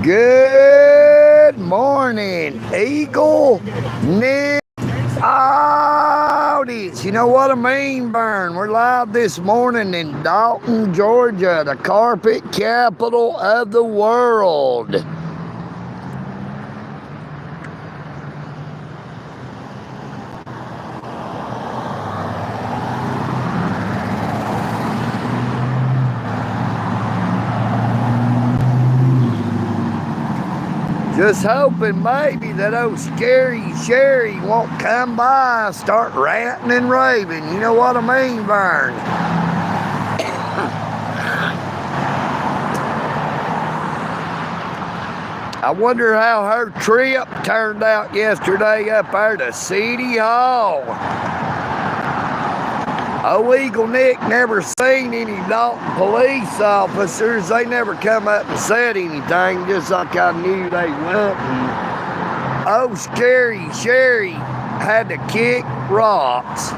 Good morning, EagleNick AUDIT. You know what I mean, Vern? We're live this morning in Dalton, Georgia, the carpet capital of the world. Just hoping maybe that old scary Sherry won't come by and start ranting and raving. You know what I mean, Vern? I wonder how her trip turned out yesterday up there to City Hall. Oh, EagleNick never seen any Dalton police officers. They never come up and said anything, just like I knew they wouldn't. Oh, scary Sherry had to kick rocks.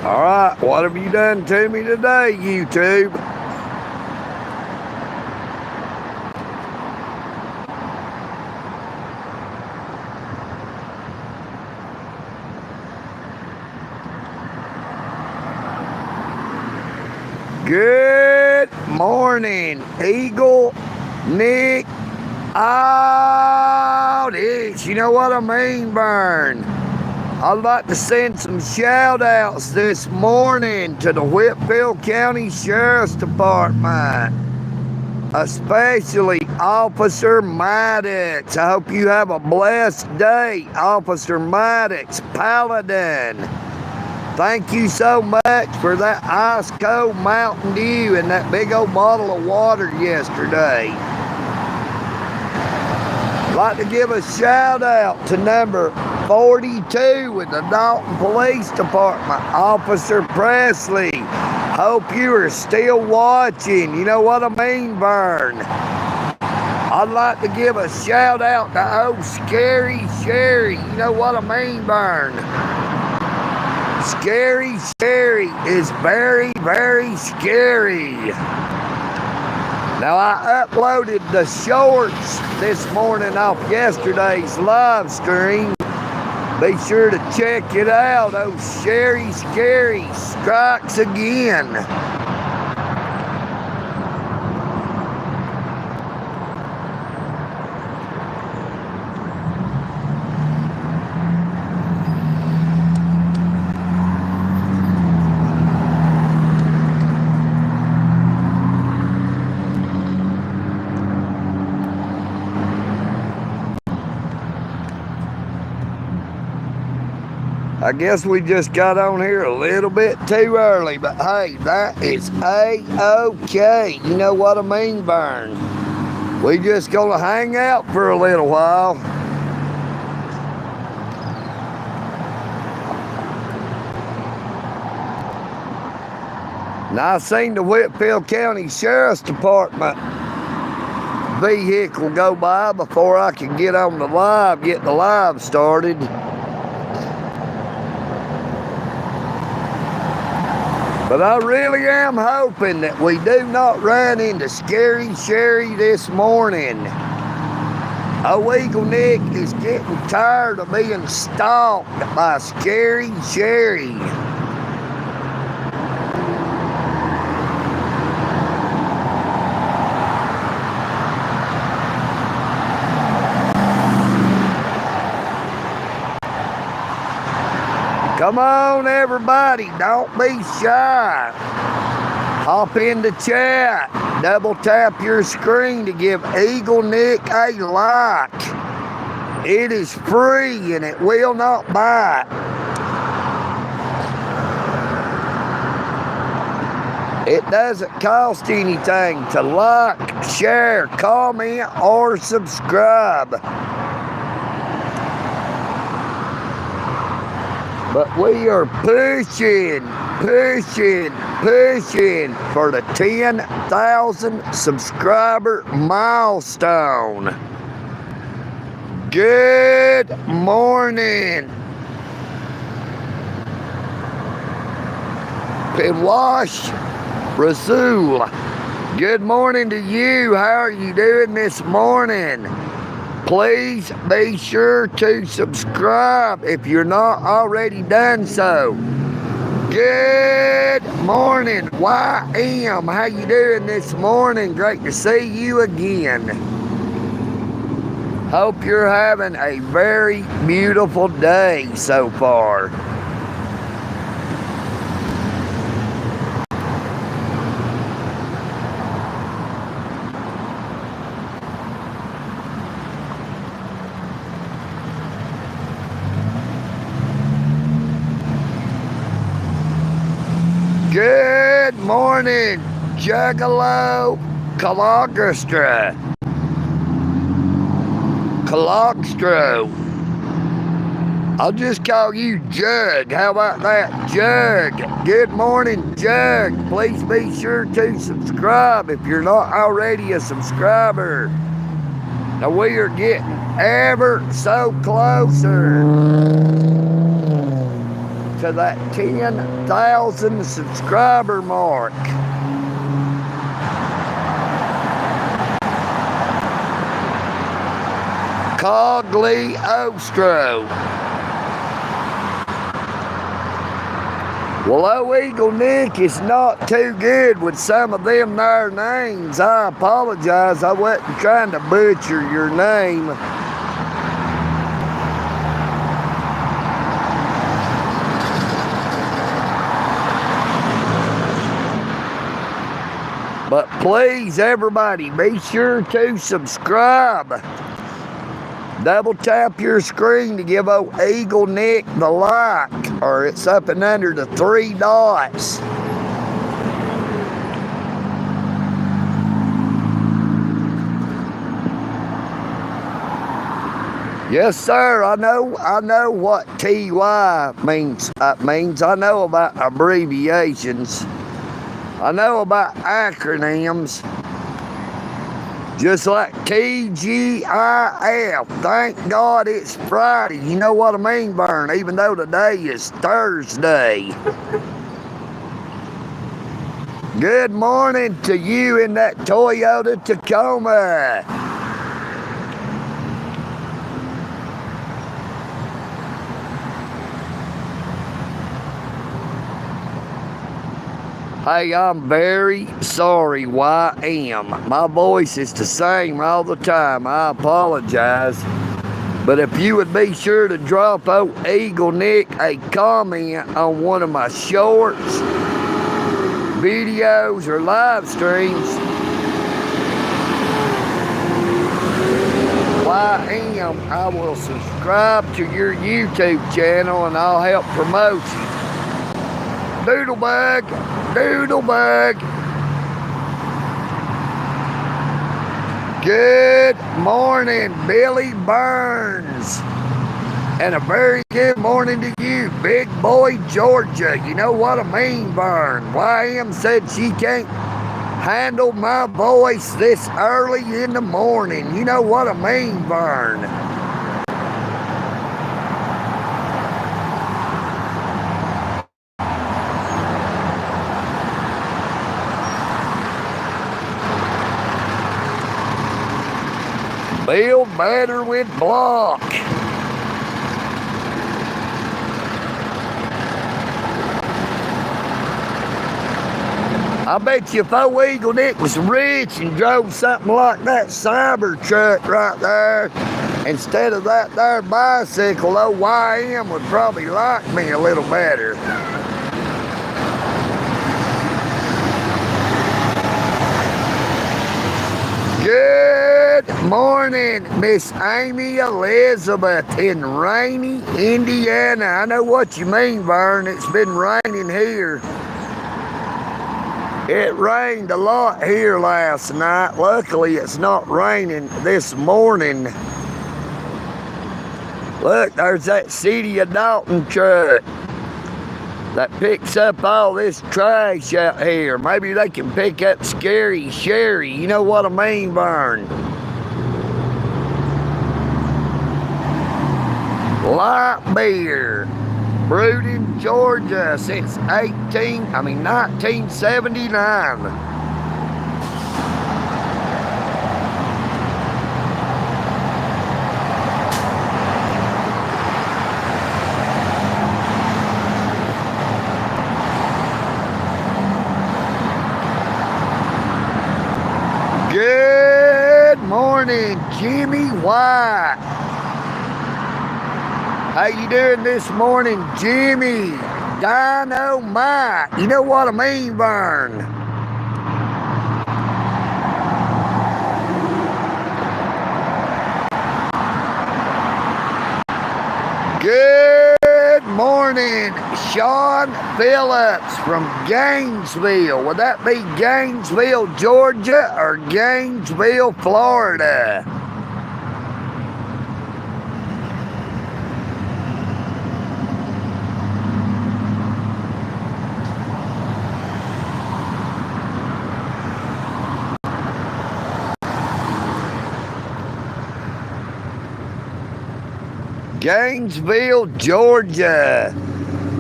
All right, what have you done to me today, YouTube? Good morning, EagleNick AUDIT. You know what I mean, Vern? I'd like to send some shout outs this morning to the Whitfield County Sheriff's Department, especially Officer Maddox. I hope you have a blessed day, Officer Maddox, Paladin. Thank you so much for that ice cold Mountain Dew and that big old bottle of water yesterday. I'd like to give a shout out to number 42 with the Dalton Police Department, Officer Presley. Hope you are still watching. You know what I mean, Vern? I'd like to give a shout out to old Scary Sherry. You know what I mean, Vern? Scary Sherry is very, very scary. Now, I uploaded the shorts this morning off yesterday's live stream. Be sure to check it out. Oh, Sherry Scary strikes again. I guess we just got on here a little bit too early, but hey, that is A-OK. You know what I mean, Vern? We just gonna hang out for a little while. Now, I seen the Whitfield County Sheriff's Department vehicle go by before I could get on the live, get the live started. But I really am hoping that we do not run into Scary Sherry this morning. Oh, EagleNick is getting tired of being stalked by Scary Sherry. Come on, everybody, don't be shy. Hop in the chat. Double tap your screen to give EagleNick a like. It is free and it will not bite. It doesn't cost anything to like, share, comment, or subscribe. But we are pushing for the 10,000 subscriber milestone. Good morning. Pinwash Rasul. Good morning to you. How are you doing this morning? Please be sure to subscribe if you're not already done so. Good morning, YM. How you doing this morning? Great to see you again. Hope you're having a very beautiful day so far. Good morning, Juggalo Calogstro. I'll just call you Jug. How about that, Jug? Good morning, Jug. Please be sure to subscribe if you're not already a subscriber. Now we are getting ever so closer to that 10,000 subscriber mark. Cogliostro. Well, EagleNick is not too good with some of them there names. I apologize. I wasn't trying to butcher your name. But please, everybody, be sure to subscribe. Double tap your screen to give old EagleNick the like, or it's up and under the 3 dots. Yes, sir. I know what TY means. I know about abbreviations. I know about acronyms, just like TGIF. Thank God it's Friday. You know what I mean, Vern? Even though today is Thursday. Good morning to you in that Toyota Tacoma. Hey, I'm very sorry, YM. My voice is the same all the time. I apologize. But if you would be sure to drop old EagleNick a comment on one of my shorts, videos, or live streams, YM, I will subscribe to your YouTube channel and I'll help promote you. Doodlebug. Good morning, Billy Burns. And a very good morning to you, Big Boy Georgia. You know what I mean, Vern? YM said she can't handle my voice this early in the morning. You know what I mean, Vern? Build better with block. I bet you if old EagleNick was rich and drove something like that cyber truck right there, instead of that there bicycle, old YM would probably like me a little better. Good morning, Miss Amy Elizabeth in rainy Indiana. I know what you mean, Vern. It's been raining here. It rained a lot here last night. Luckily, it's not raining this morning. Look, there's that City of Dalton truck. that picks up all this trash out here. Maybe they can pick up Scary Sherry. You know what I mean, Vern? Light beer. Brewed in Georgia since 1979. Good morning, Jimmy White. How you doing this morning, Jimmy? Dynamite. You know what I mean, Vern? Good morning, Sean Phillips from Gainesville. Would that be Gainesville, Georgia, or Gainesville, Florida? Gainesville, Georgia.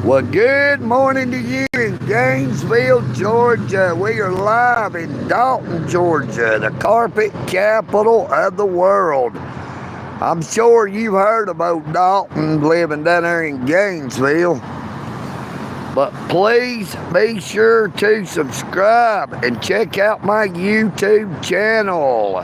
Well, good morning to you in Gainesville, Georgia. We are live in Dalton, Georgia, the carpet capital of the world. I'm sure you've heard about Dalton living down there in Gainesville. But please be sure to subscribe and check out my YouTube channel.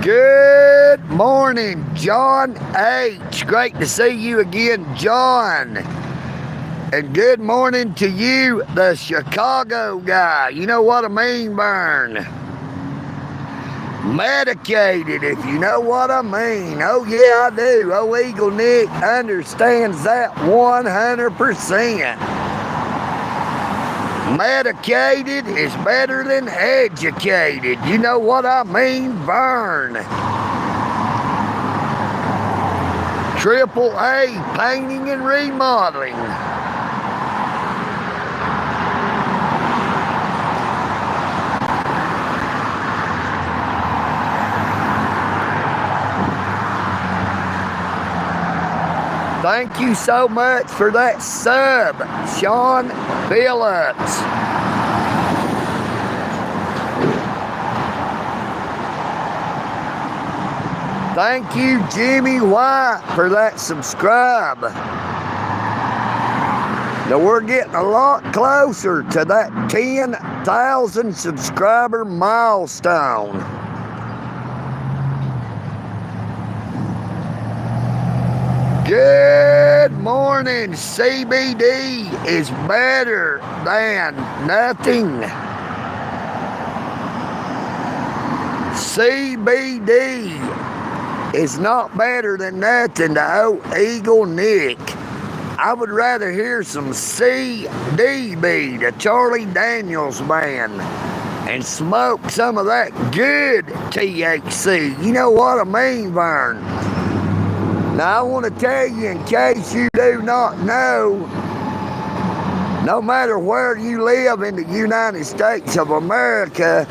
Good morning, John H. Great to see you again, John. And good morning to you, the Chicago guy. You know what I mean, Vern? Medicated, if you know what I mean. Oh, yeah, I do. Oh, EagleNick understands that 100%. Medicated is better than educated. You know what I mean, Vern? AAA painting and remodeling. Thank you so much for that sub, Sean Phillips. Thank you, Jimmy White, for that subscribe. Now we're getting a lot closer to that 10,000 subscriber milestone. Good morning. CBD is better than nothing. CBD is not better than nothing to old EagleNick. I would rather hear some CDB, the Charlie Daniels band, and smoke some of that good THC. You know what I mean, Vern? Now, I want to tell you, in case you do not know, no matter where you live in the United States of America,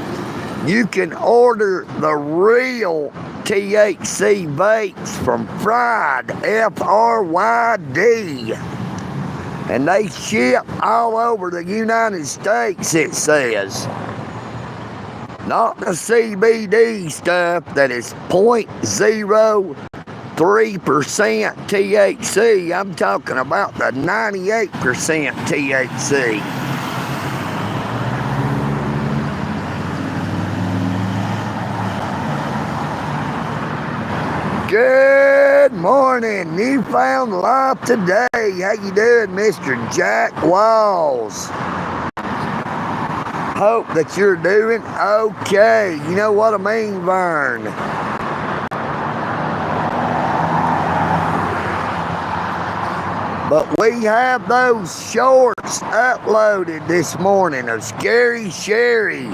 you can order the real THC vapes from Fried, F-R-Y-D. And they ship all over the United States, it says. Not the CBD stuff that is 0.03% THC. I'm talking about the 98% THC. Good morning, Newfound Life today. How you doing, Mr. Jack Walls? Hope that you're doing okay. You know what I mean, Vern? But we have those shorts uploaded this morning of Scary Sherry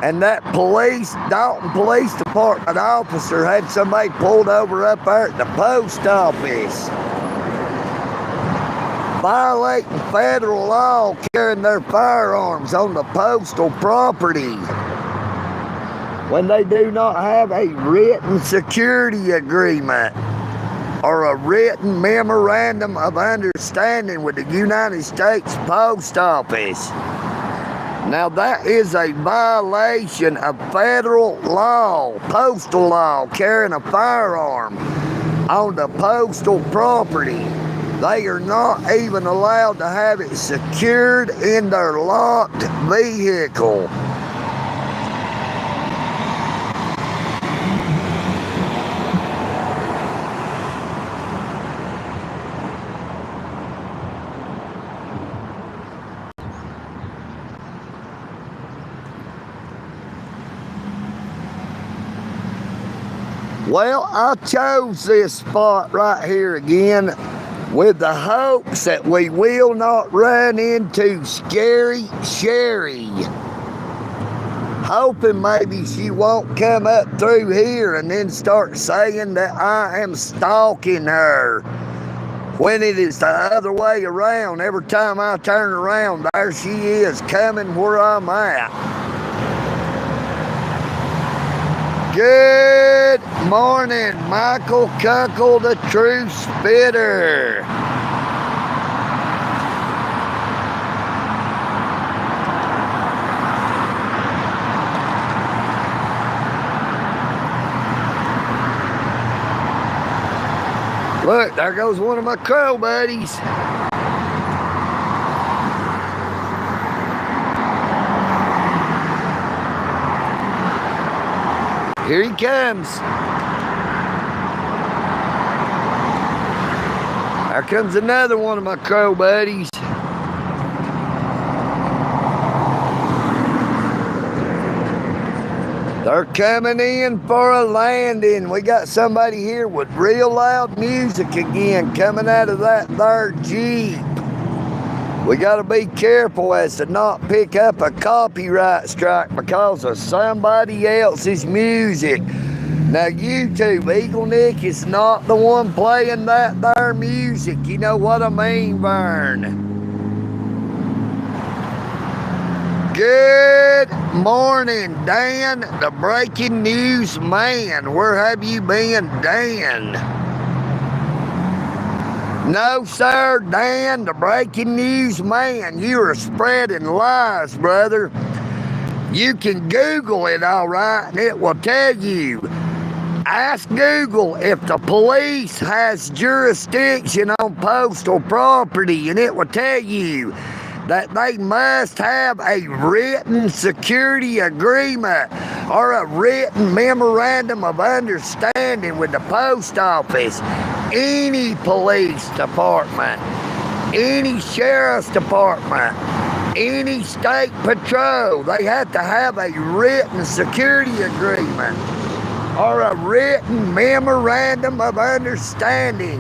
And that Dalton Police Department officer had somebody pulled over up there at the post office, violating federal law, carrying their firearms on the postal property when they do not have a written security agreement or a written memorandum of understanding with the United States Post Office. Now that is a violation of federal law, postal law, carrying a firearm on the postal property. They are not even allowed to have it secured in their locked vehicle. Well, I chose this spot right here again with the hopes that we will not run into Scary Sherry. Hoping maybe she won't come up through here and then start saying that I am stalking her, when it is the other way around. Every time I turn around, there she is, coming where I'm at. Good morning, Michael Kunkel, the true spitter. Look, there goes one of my crow buddies. Here he comes. There comes another one of my crow buddies. They're coming in for a landing. We got somebody here with real loud music again coming out of that there Jeep. We got to be careful as to not pick up a copyright strike because of somebody else's music. Now YouTube, EagleNick is not the one playing that there music. You know what I mean, Vern? Good morning, Dan, the breaking news man. Where have you been, Dan? No, sir, Dan, the breaking news man. You are spreading lies, brother. You can Google it, all right, and it will tell you. Ask Google if the police has jurisdiction on postal property, and it will tell you that they must have a written security agreement or a written memorandum of understanding with the post office. Any police department, any sheriff's department, any state patrol, they have to have a written security agreement or a written memorandum of understanding.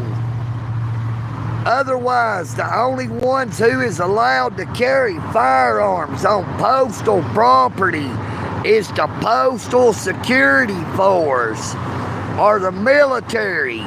Otherwise, the only ones who is allowed to carry firearms on postal property is the Postal Security Force or the military.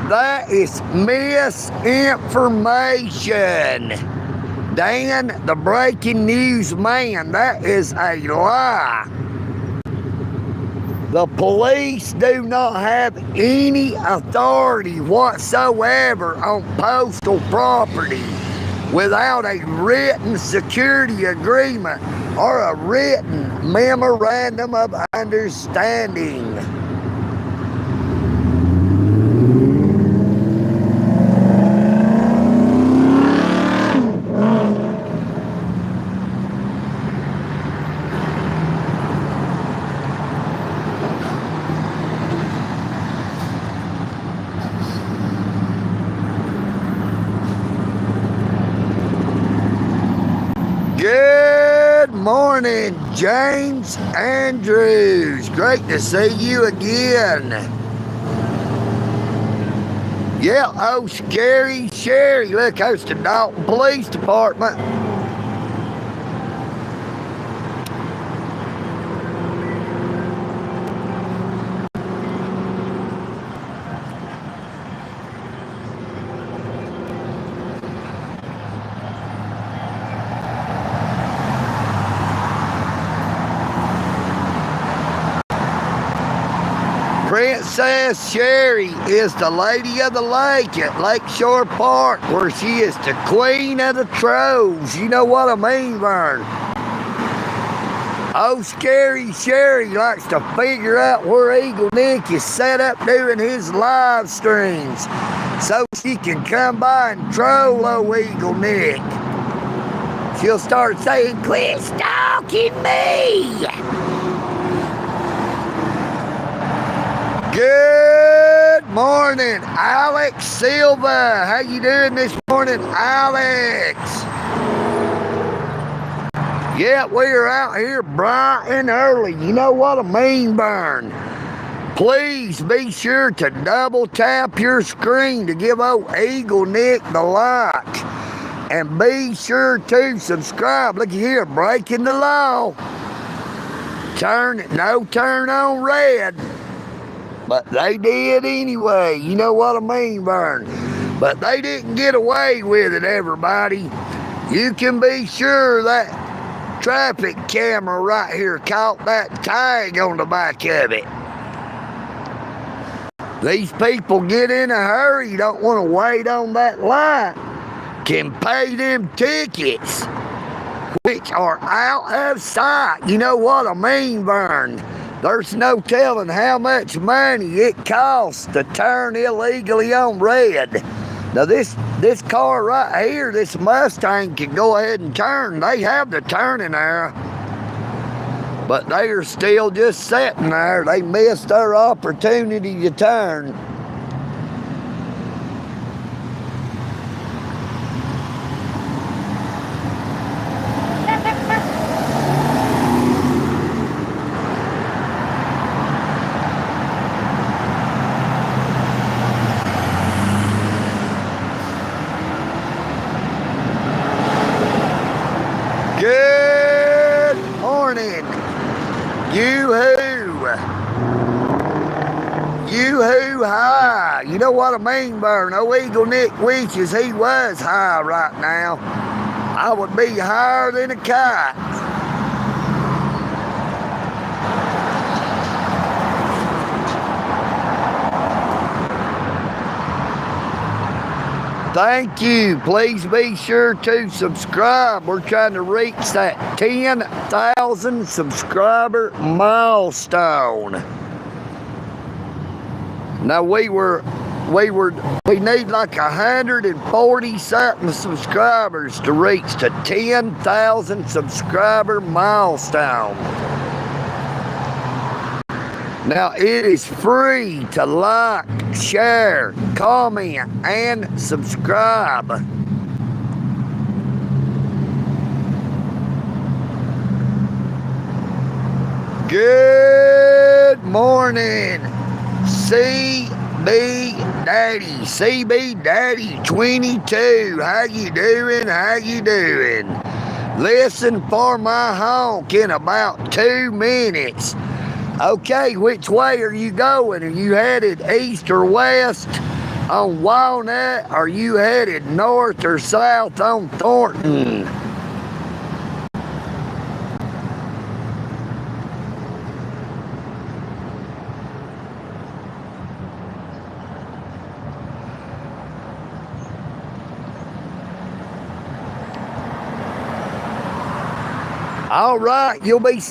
That is misinformation. Dan, the breaking news man, that is a lie. The police do not have any authority whatsoever on postal property without a written security agreement or a written memorandum of understanding. Good morning, James Andrews. Great to see you again. Yeah, oh, Scary Sherry. Look, there's the Dalton Police Department. Princess Sherry is the lady of the lake at Lakeshore Park, where she is the queen of the trolls. You know what I mean, Vern? Oh, Scary Sherry likes to figure out where EagleNick is set up doing his live streams so she can come by and troll old EagleNick. She'll start saying, "Quit stalking me!" Good morning, Alex Silva. How you doing this morning, Alex? Yeah, we're out here bright and early. You know what I mean, Vern? Please be sure to double tap your screen to give old EagleNick the like. And be sure to subscribe. Look here, breaking the law. No turn on red. But they did anyway. You know what I mean, Vern? But they didn't get away with it, everybody. You can be sure that traffic camera right here caught that tag on the back of it. These people get in a hurry, don't want to wait on that light, can pay them tickets, which are out of sight. You know what I mean, Vern? There's no telling how much money it costs to turn illegally on red. Now this car right here, this Mustang, can go ahead and turn. They have the turning arrow, but they are still just sitting there. They missed their opportunity to turn. Good morning. Yoo-hoo high. You know what I mean, Vern? Oh, EagleNick wishes he was high right now. I would be higher than a kite. Thank you. Please be sure to subscribe. We're trying to reach that 10,000 subscriber milestone. Now we need like 140 something subscribers to reach the 10,000 subscriber milestone. Now, it is free to like, share, comment, and subscribe. Good morning, CB Daddy 22. How you doing? How you doing? Listen for my honk in about 2 minutes. Okay, which way are you going? Are you headed east or west on Walnut? Are you headed north or south on Thornton? All right, you'll be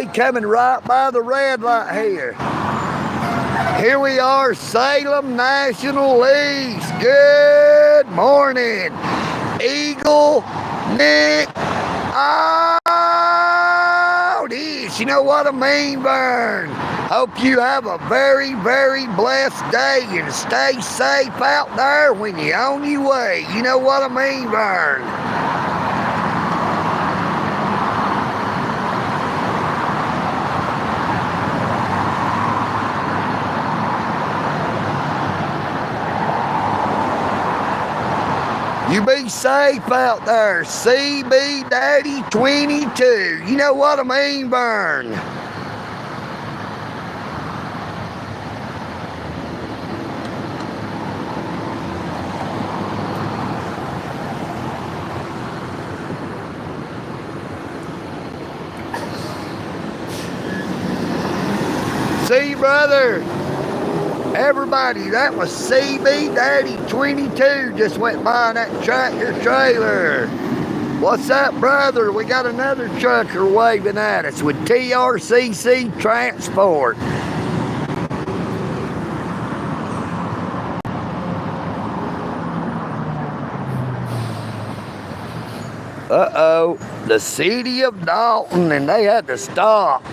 coming right by the red light here. Here we are, Salem National Leagues. Good morning, EagleNick. AUDIT. You know what I mean, Vern? Hope you have a very, very blessed day and stay safe out there when you're on your way. You know what I mean, Vern? You be safe out there. CB Daddy 22. You know what I mean, Vern? See, brother? Everybody, that was CB Daddy 22 just went by that tractor trailer. What's up, brother? We got another trucker waving at us with TRCC Transport. Uh-oh, the city of Dalton, and they had to stop.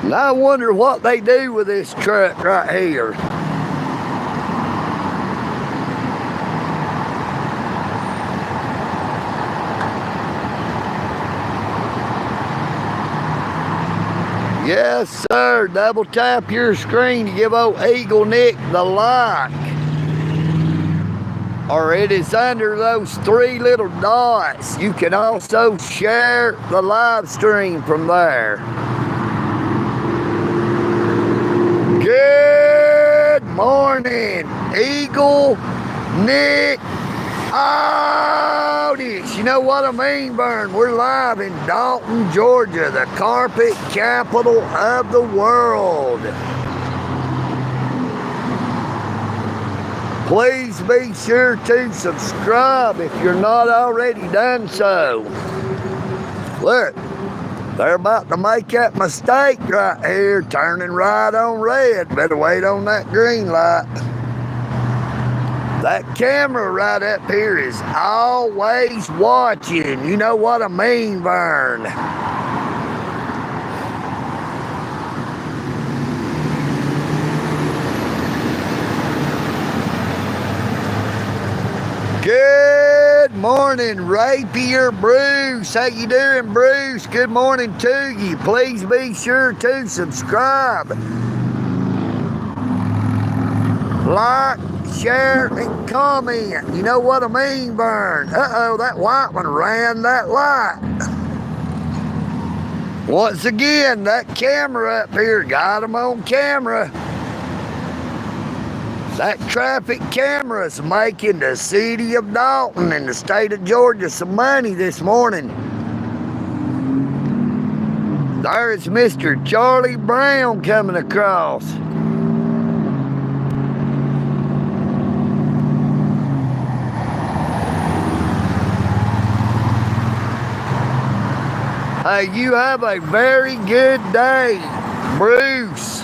And I wonder what they do with this truck right here. Yes, sir. Double tap your screen to give old EagleNick the like. Or it is under those three little dots. You can also share the live stream from there. Good morning, EagleNick AUDIT. You know what I mean, Vern? We're live in Dalton, Georgia, the carpet capital of the world. Please be sure to subscribe if you're not already done so. Look. They're about to make that mistake right here, turning right on red. Better wait on that green light. That camera right up here is always watching. You know what I mean, Vern? Good morning, Rapier Bruce. How you doing, Bruce? Good morning to you. Please be sure to subscribe, like, share, and comment. You know what I mean, Vern? Uh-oh, that white one ran that light. Once again, that camera up here got them on camera. That traffic camera's making the city of Dalton and the state of Georgia some money this morning. There is Mr. Charlie Brown coming across. Hey, you have a very good day, Bruce.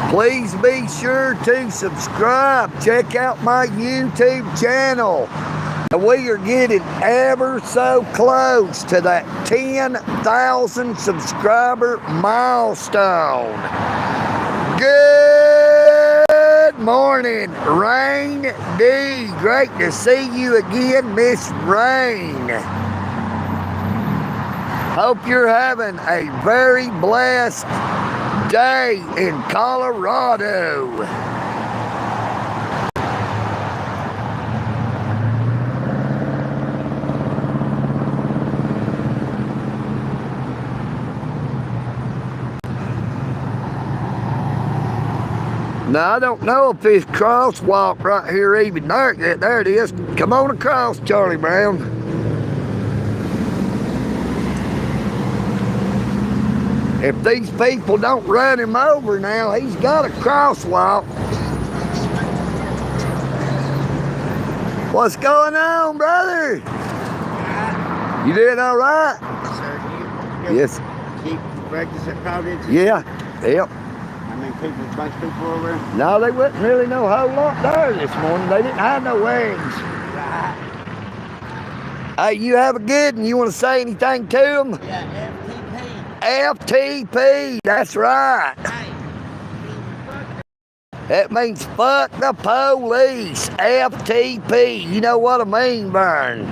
Please be sure to subscribe. Check out my YouTube channel. We are getting ever so close to that 10,000 subscriber milestone. Good morning, Rain D. Great to see you again, Miss Rain. Hope you're having a very blessed day in Colorado. Now, I don't know if this crosswalk right here even there it is. Come on across, Charlie Brown. If these people don't run him over now, he's got a crosswalk. What's going on, brother? You doing all right? Yes. Keep practice at Providence? Yeah. Yep. I mean, a bunch of people over there? No, they wouldn't really know a whole lot there this morning. They didn't have no wings. Hey, you have a good one. You want to say anything to them? Yeah, FTP, that's right. That means fuck the police. FTP. You know what I mean, Vern?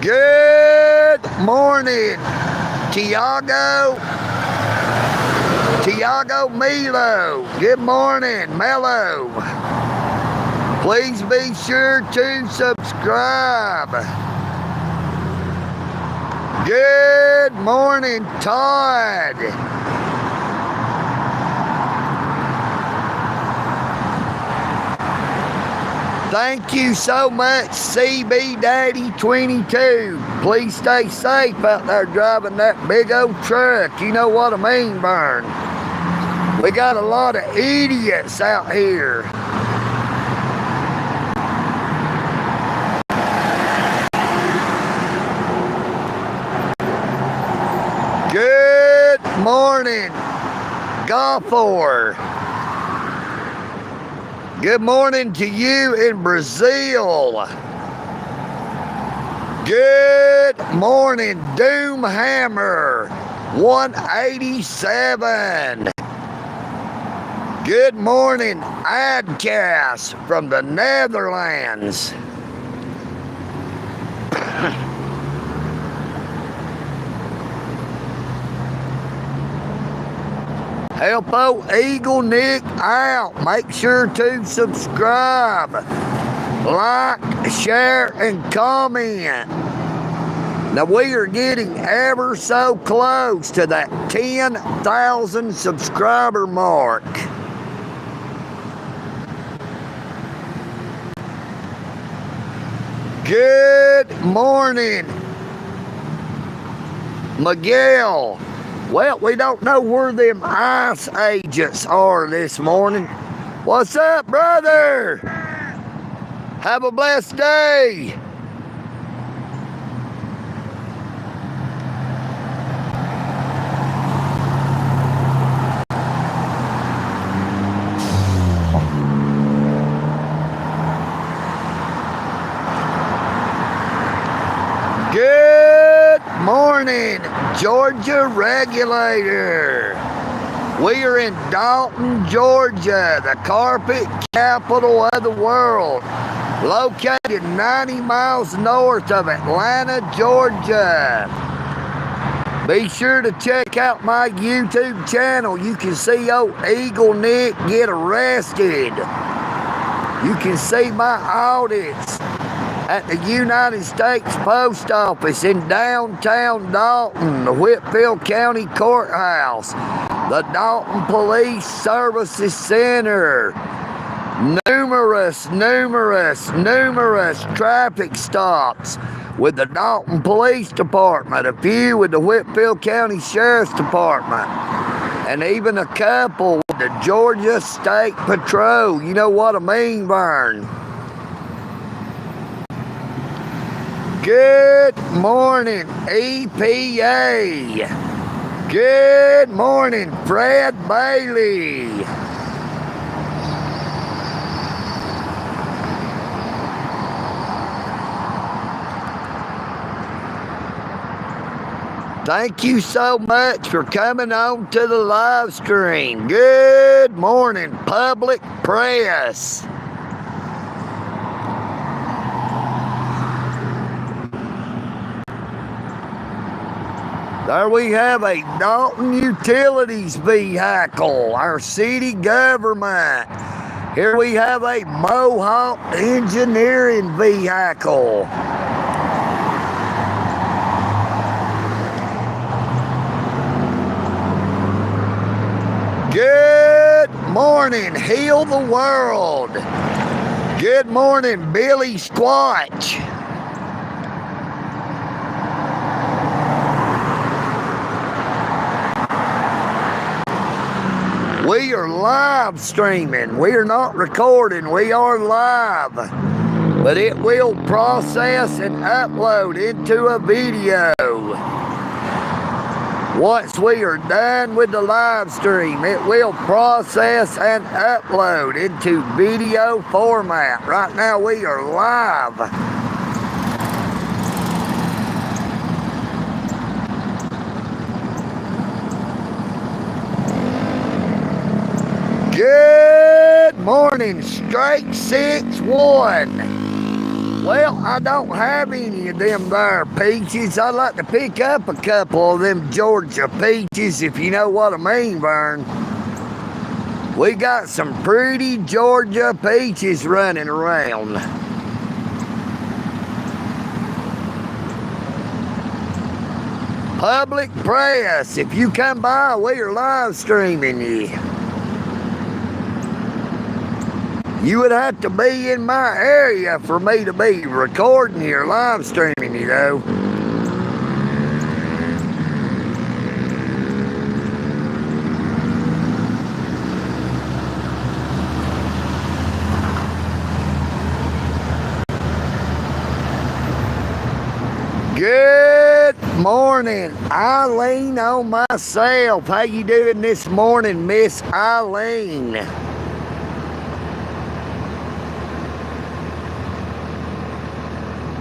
Good morning, Tiago Milo. Good morning, Mello. Please be sure to subscribe. Good morning, Todd. Thank you so much, CB Daddy 22. Please stay safe out there driving that big old truck. You know what I mean, Vern? We got a lot of idiots out here. Good morning, Gulfor. Good morning to you in Brazil. Good morning, Doomhammer 187. Good morning, Adcast from the Netherlands. Help EagleNick out. Make sure to subscribe, like, share, and comment. Now we are getting ever so close to that 10,000 subscriber mark. Good morning, Miguel. Well, we don't know where them ICE agents are this morning. What's up, brother? Have a blessed day. Good morning, Georgia Regulator. We are in Dalton, Georgia, the carpet capital of the world, located 90 miles north of Atlanta, Georgia. Be sure to check out my YouTube channel. You can see old EagleNick get arrested. You can see my audits at the United States Post Office in downtown Dalton, the Whitfield County Courthouse, the Dalton Police Services Center. Numerous traffic stops with the Dalton Police Department, a few with the Whitfield County Sheriff's Department, and even a couple with the Georgia State Patrol. You know what I mean, Vern? Good morning, EPA. Good morning, Fred Bailey. Thank you so much for coming on to the live stream. Good morning, public press. There we have a Dalton Utilities vehicle, our city government. Here we have a Mohawk Engineering vehicle. Good morning, Heal the World. Good morning, Billy Squatch. We are live streaming. We are not recording. We are live. But it will process and upload into a video. Once we are done with the live stream, it will process and upload into video format. Right now we are live. morning, straight 6-1. Well, I don't have any of them there peaches. I'd like to pick up a couple of them Georgia peaches, if you know what I mean, Vern. We got some pretty Georgia peaches running around. Public press, if you come by, we are live streaming you. You would have to be in my area for me to be recording you or live streaming you, though. Good morning, Eileen on myself. How you doing this morning, Miss Eileen?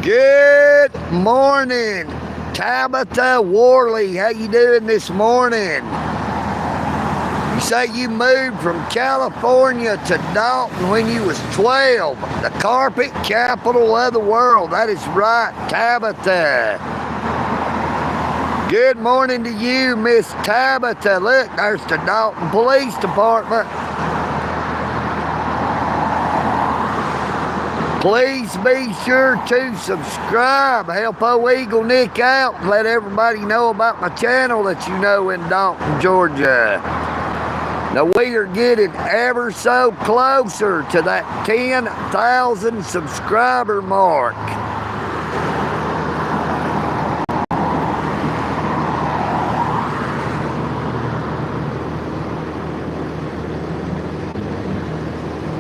Good morning, Tabitha Worley. How you doing this morning? You say you moved from California to Dalton when you was 12, the carpet capital of the world. That is right, Tabitha. Good morning to you, Miss Tabitha. Look, there's the Dalton Police Department. Please be sure to subscribe. Help EagleNick out and let everybody know about my channel that you know in Dalton, Georgia. Now we are getting ever so closer to that 10,000 subscriber mark.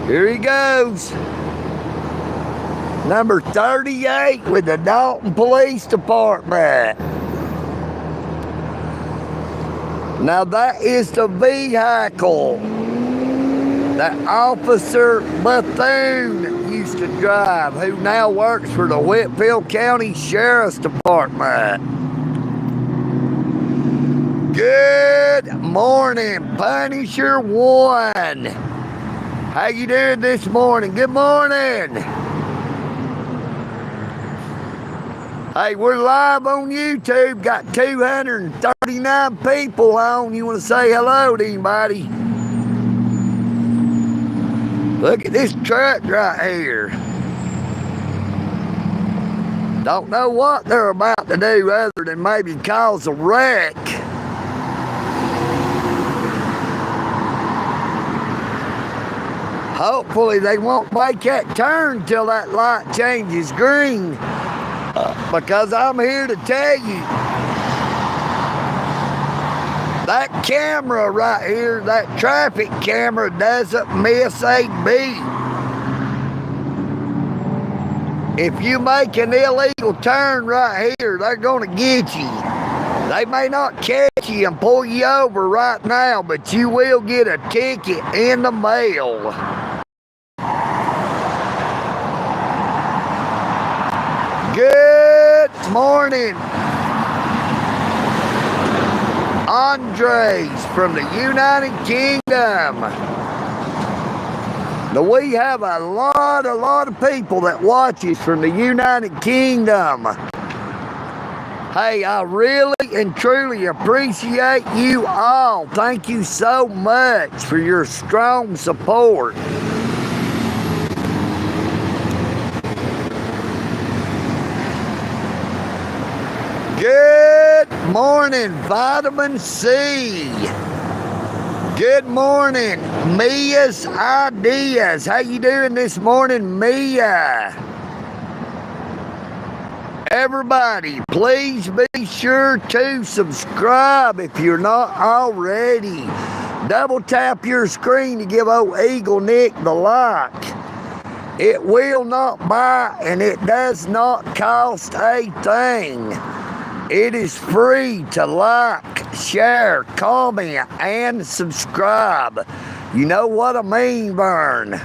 Here he goes. Number 38 with the Dalton Police Department. Now that is the vehicle that Officer Bethune used to drive, who now works for the Whitfield County Sheriff's Department. Good morning, Punisher 1. How you doing this morning? Good morning. Hey, we're live on YouTube. Got 239 people on. You want to say hello to anybody? Look at this truck right here. Don't know what they're about to do other than maybe cause a wreck. Hopefully they won't make that turn till that light changes green. Because I'm here to tell you, that camera right here, that traffic camera doesn't miss a beat. If you make an illegal turn right here, they're going to get you. They may not catch you and pull you over right now, but you will get a ticket in the mail. Good morning, Andres from the United Kingdom. Now we have a lot of people that watch us from the United Kingdom. Hey, I really and truly appreciate you all. Thank you so much for your strong support. Good morning, Vitamin C. Good morning, Mia's Ideas. How you doing this morning, Mia? Everybody, please be sure to subscribe if you're not already. Double tap your screen to give old EagleNick the like. It will not buy and it does not cost a thing. It is free to like, share, comment, and subscribe. You know what I mean, VERN.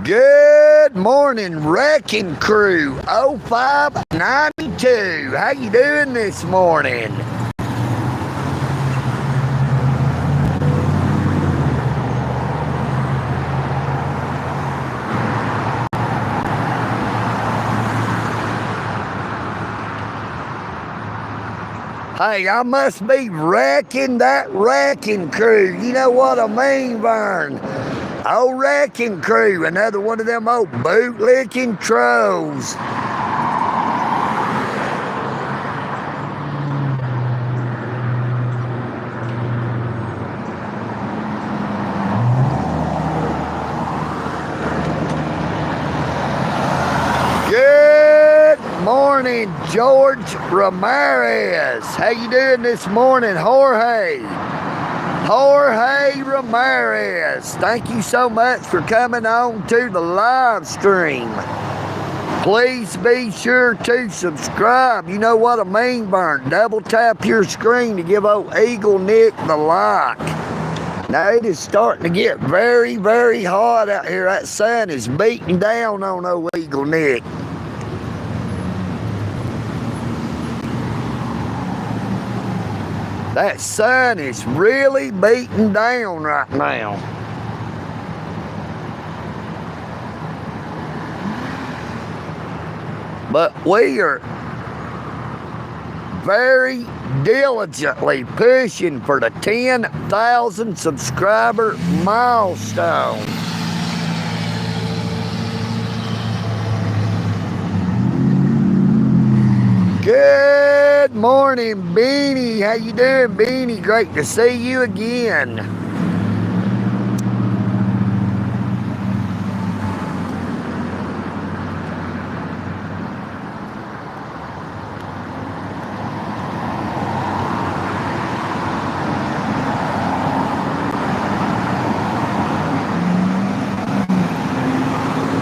Good Good morning, Wrecking Crew 0592. How you doing this morning? Hey, I must be wrecking that Wrecking Crew. You know what I mean, Vern? Old Wrecking Crew, another one of them old bootlicking trolls. Good morning, George Ramirez. How you doing this morning, Jorge? Jorge Ramirez, thank you so much for coming on to the live stream. Please be sure to subscribe. You know what I mean, Vern? Double tap your screen to give old EagleNick the like. Now it is starting to get very, very hot out here. That sun is beating down on old EagleNick. That sun is really beating down right now. But we are very diligently pushing for the 10,000 subscriber milestone. Good morning, Beanie. How you doing, Beanie? Great to see you again.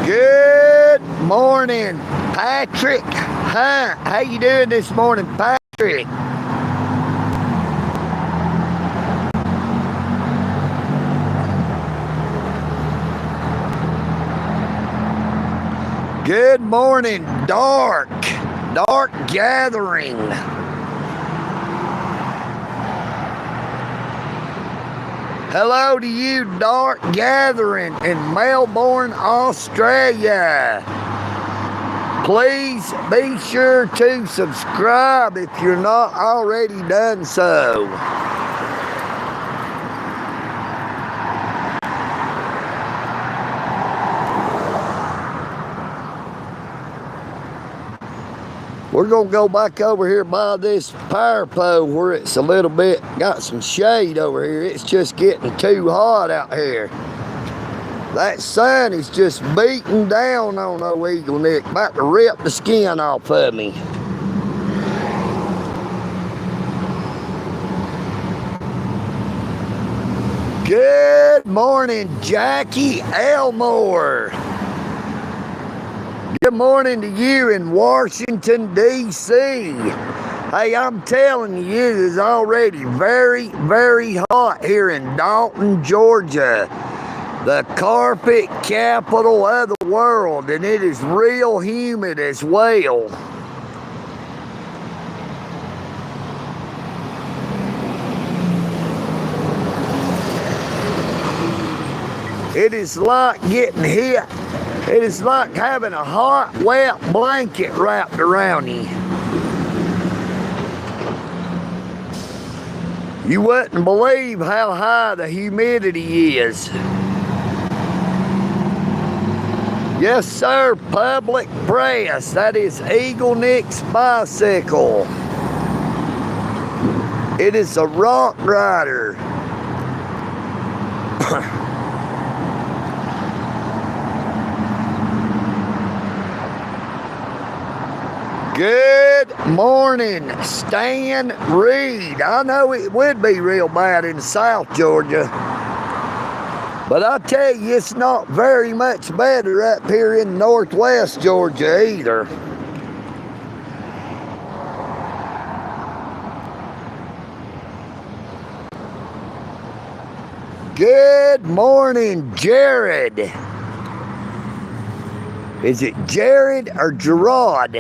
Good morning, Patrick. Huh? How you doing this morning, Patrick? Good morning, Dark Gathering. Hello to you, Dark Gathering in Melbourne, Australia. Please be sure to subscribe if you're not already done so. We're going to go back over here by this power pole where it's a little bit, got some shade over here. It's just getting too hot out here. That sun is just beating down on old EagleNick, about to rip the skin off of me. Good morning, Jackie Elmore. Good morning to you in Washington, D.C. Hey, I'm telling you, it is already very, very hot here in Dalton, Georgia. The carpet capital of the world, and it is real humid as well. It is like getting hit. It is like having a hot, wet blanket wrapped around you. You wouldn't believe how high the humidity is. Yes, sir, public press. That is EagleNick's bicycle. It is a rock rider. Good morning, Stan Reed. I know it would be real bad in South Georgia, but I tell you, it's not very much better up here in Northwest Georgia either. Good morning, Jared. Is it Jared or Gerard?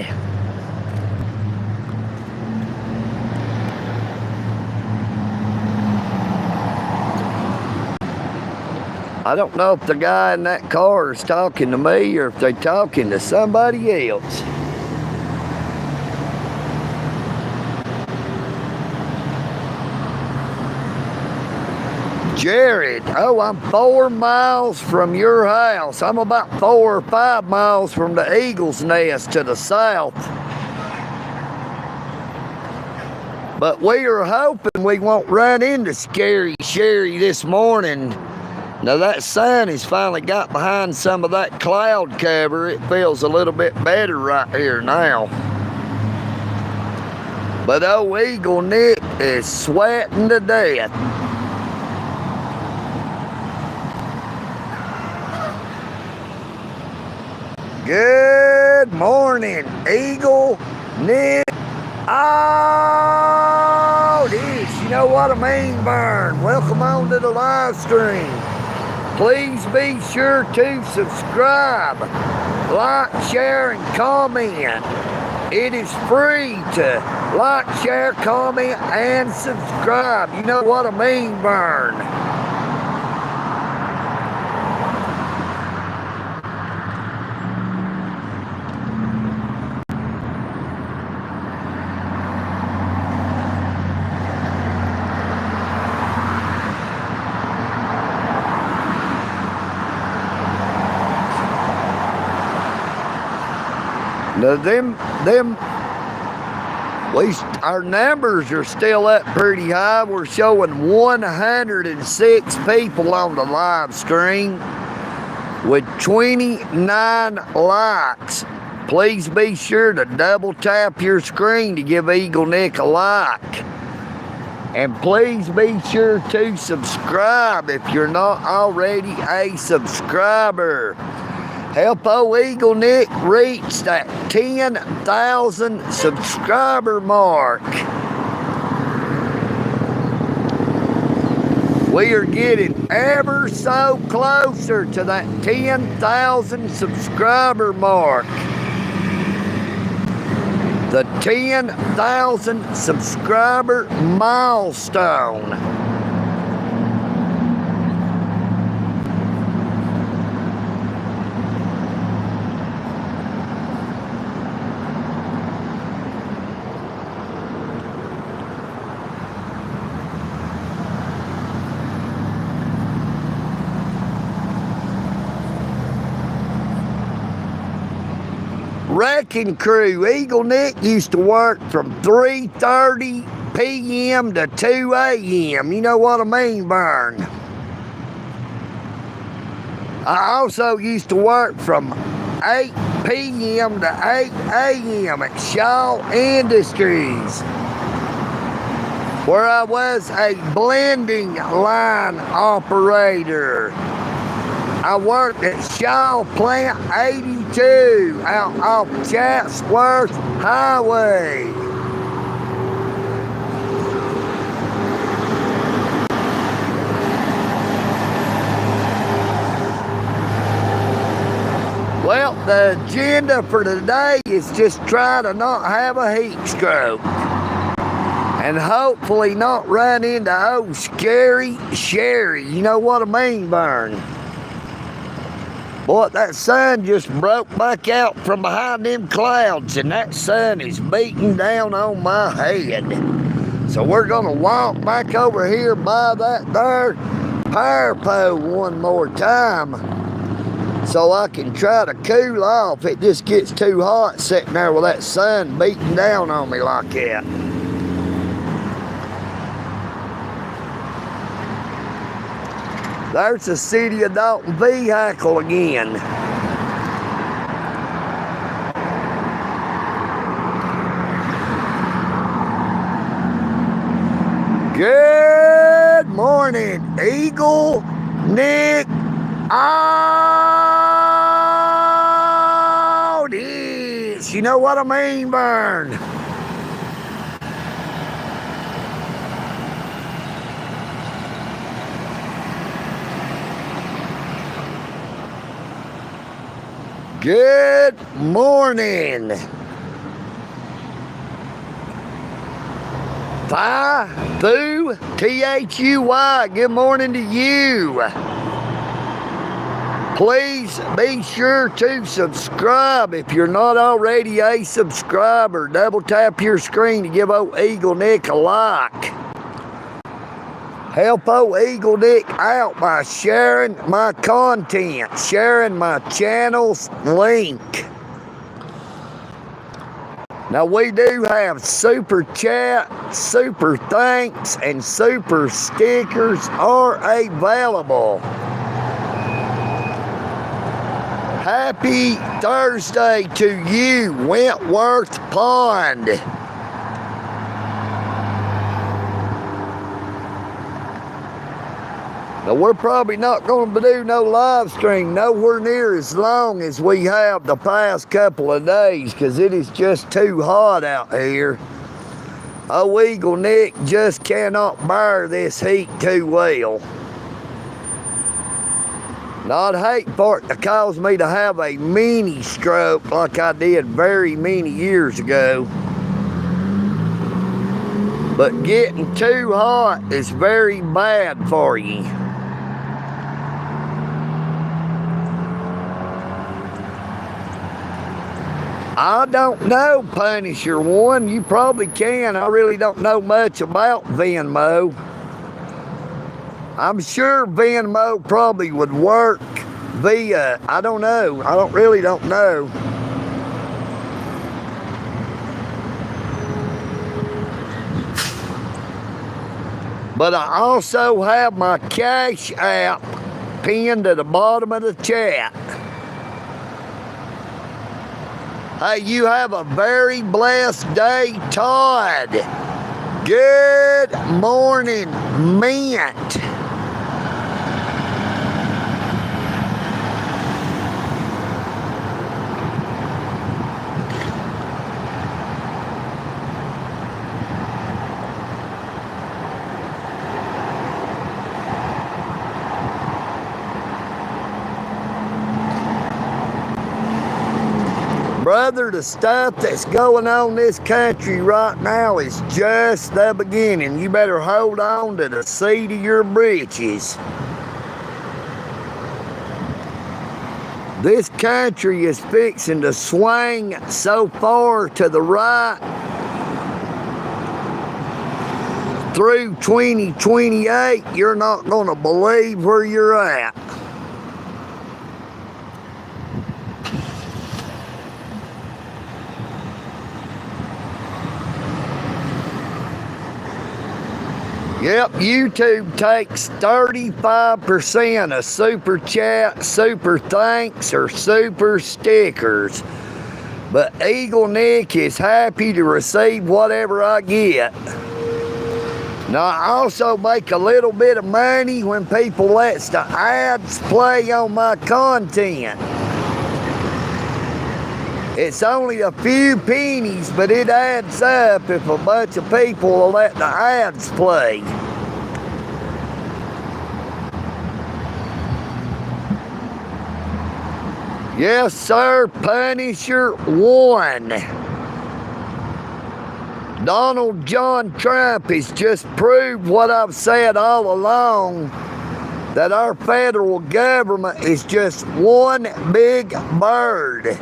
I don't know if the guy in that car is talking to me or if they're talking to somebody else. Jared, oh, I'm 4 miles from your house. I'm about 4 or 5 miles from the Eagle's Nest to the south. But we are hoping we won't run into Scary Sherry this morning. Now that sun has finally got behind some of that cloud cover. It feels a little bit better right here now. But old EagleNick is sweating to death. Good morning, EagleNick. Oh, this, you know what I mean, Vern. Welcome on to the live stream. Please be sure to subscribe, like, share, and comment. It is free to like, share, comment, and subscribe. You know what I mean, Vern. Now our numbers are still up pretty high. We're showing 106 people on the live stream with 29 likes. Please be sure to double tap your screen to give EagleNick a like. And please be sure to subscribe if you're not already a subscriber. Help old EagleNick reach that 10,000 subscriber mark. We are getting ever so closer to that 10,000 subscriber mark. The 10,000 subscriber milestone. Wrecking crew, EagleNick used to work from 3:30 p.m. to 2 a.m. You know what I mean, Vern? I also used to work from 8 p.m. to 8 a.m. at Shaw Industries, where I was a blending line operator. I worked at Shaw Plant 82 out off Chatsworth Highway. Well, the agenda for today is just try to not have a heat stroke. And hopefully not run into old Scary Sherry. You know what I mean, Vern? Boy, that sun just broke back out from behind them clouds, and that sun is beating down on my head. So we're gonna walk back over here by that there power pole one more time so I can try to cool off. It just gets too hot sitting there with that sun beating down on me like that. There's the City of Dalton vehicle again. Good morning, EagleNick. AUDIT. You know what I mean, Vern? Good morning. Thui. Good morning to you. Please be sure to subscribe if you're not already a subscriber. Double tap your screen to give old EagleNick a like. Help old EagleNick out by sharing my content, sharing my channel's link. Now we do have super chat, super thanks, and super stickers are available. Happy Thursday to you, Wentworth Pond. Now we're probably not going to do no live stream nowhere near as long as we have the past couple of days because it is just too hot out here. Oh, EagleNick just cannot bear this heat too well. Now I'd hate for it to cause me to have a mini stroke like I did very many years ago. But getting too hot is very bad for you. I don't know, Punisher One. You probably can. I really don't know much about Venmo. I'm sure Venmo probably would work via, I don't know. I really don't know. But I also have my Cash App pinned at the bottom of the chat. Hey, you have a very blessed day, Todd. Good morning, Mint. Brother, the stuff that's going on in this country right now is just the beginning. You better hold on to the seat of your britches. This country is fixing to swing so far to the right through 2028, you're not going to believe where you're at. Yep, YouTube takes 35% of super chat, super thanks, or super stickers. But EagleNick is happy to receive whatever I get. Now, I also make a little bit of money when people lets the ads play on my content. It's only a few pennies, but it adds up if a bunch of people will let the ads play. Yes, sir, Punisher One. Donald John Trump has just proved what I've said all along, that our federal government is just one big bird.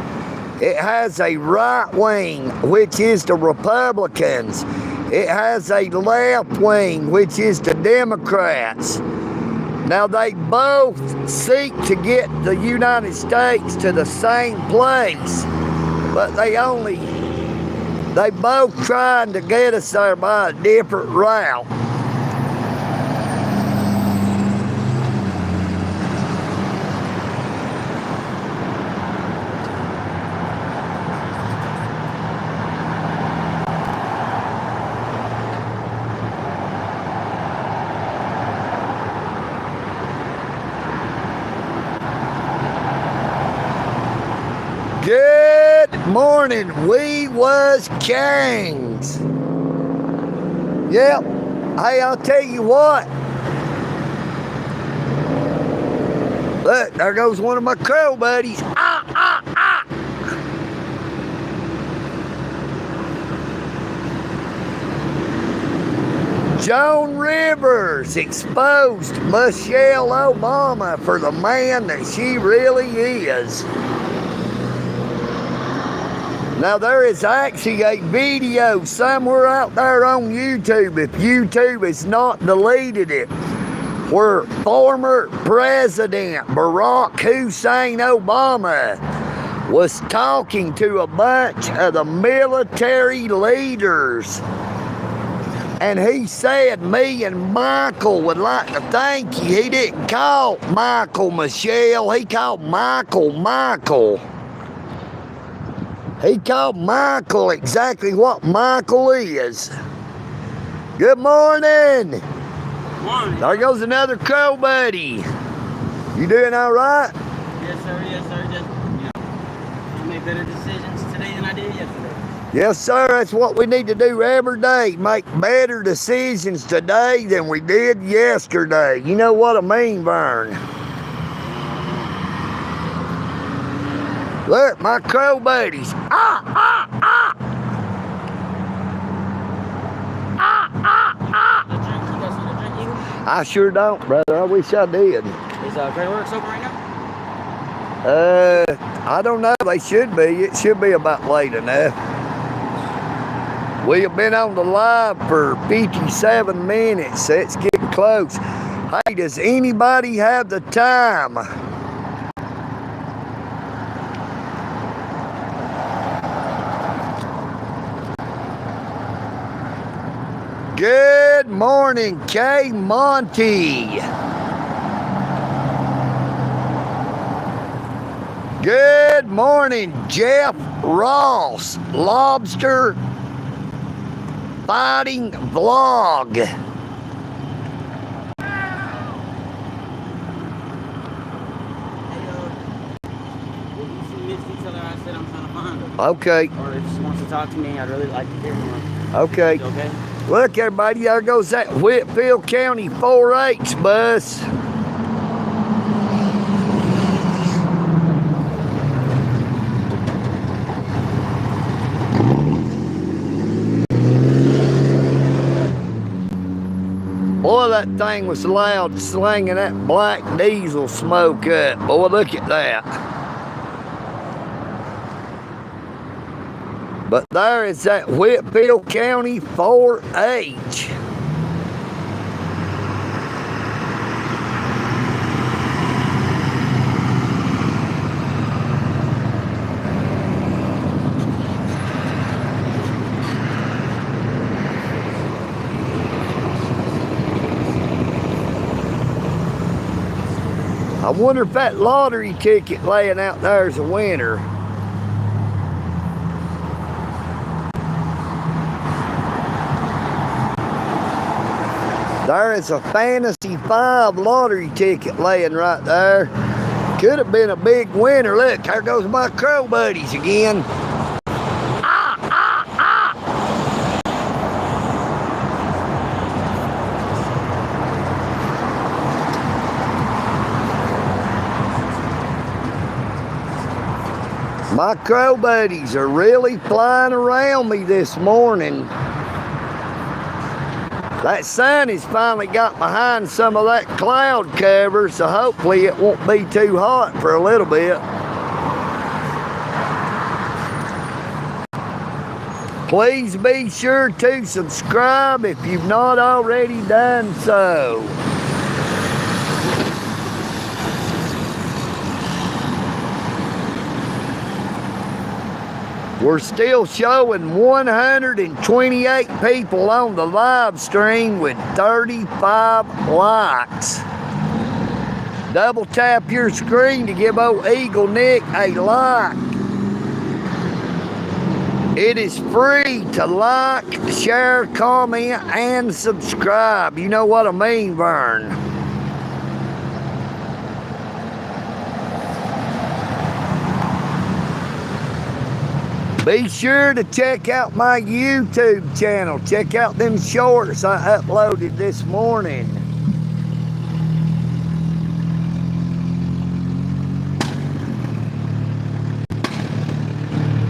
It has a right wing, which is the Republicans. It has a left wing, which is the Democrats. Now, they both seek to get the United States to the same place, but they both trying to get us there by a different route. Good morning, we was kings. Yep. Hey, I'll tell you what. Look, there goes one of my crow buddies. Ah, ah, ah. Joan Rivers exposed Michelle Obama for the man that she really is. Now, there is actually a video somewhere out there on YouTube, if YouTube has not deleted it, where former President Barack Hussein Obama was talking to a bunch of the military leaders. And he said, me and Michael would like to thank you. He didn't call Michael Michelle, he called Michael Michael. He called Michael exactly what Michael is. Good morning. Good morning. There goes another crow buddy. You doing all right? Yes, sir. Yes, sir. Just, I made better decisions today than I did yesterday. Yes, sir. That's what we need to do every day. Make better decisions today than we did yesterday. You know what I mean, Vern? Look, my crow buddies. I sure don't, brother. I wish I did. Is Great Works open right now? I don't know. They should be. It should be about late enough. We have been on the live for 57 minutes. Let's get close. Hey, does anybody have the time? Good morning, Kay Monty. Good morning, Jeff Ross, Lobster Fighting Vlog. Did you see Misty tell her I said I'm trying to find her? Okay, Or if she wants to talk to me, I'd really like to hear from her. okay. Okay? Look, everybody, there goes that Whitfield County 4-H bus. Boy, that thing was loud, slinging that black diesel smoke up. Boy, look at that. But there is that Whitfield County 4-H. I wonder if that lottery ticket laying out there is a winner. There is a Fantasy 5 lottery ticket laying right there. Could have been a big winner. Look, there goes my crow buddies again. My crow buddies are really flying around me this morning. That sun has finally got behind some of that cloud cover, so hopefully it won't be too hot for a little bit. Please be sure to subscribe if you've not already done so. We're still showing 128 people on the live stream with 35 likes. Double tap your screen to give old EagleNick a like. It is free to like, share, comment, and subscribe. You know what I mean, Vern? Be sure to check out my YouTube channel. Check out them shorts I uploaded this morning.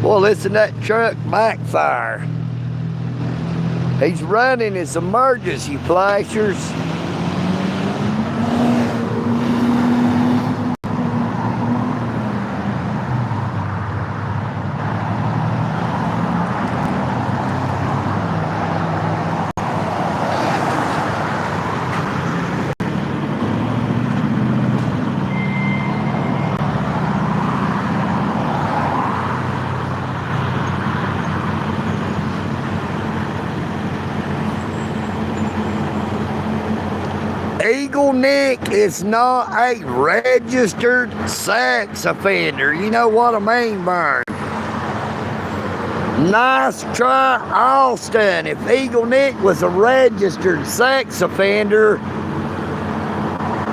Well, listen to that truck backfire. He's running his emergency flashers. EagleNick is not a registered sex offender. You know what I mean, Vern? Nice try, Austin. If EagleNick was a registered sex offender,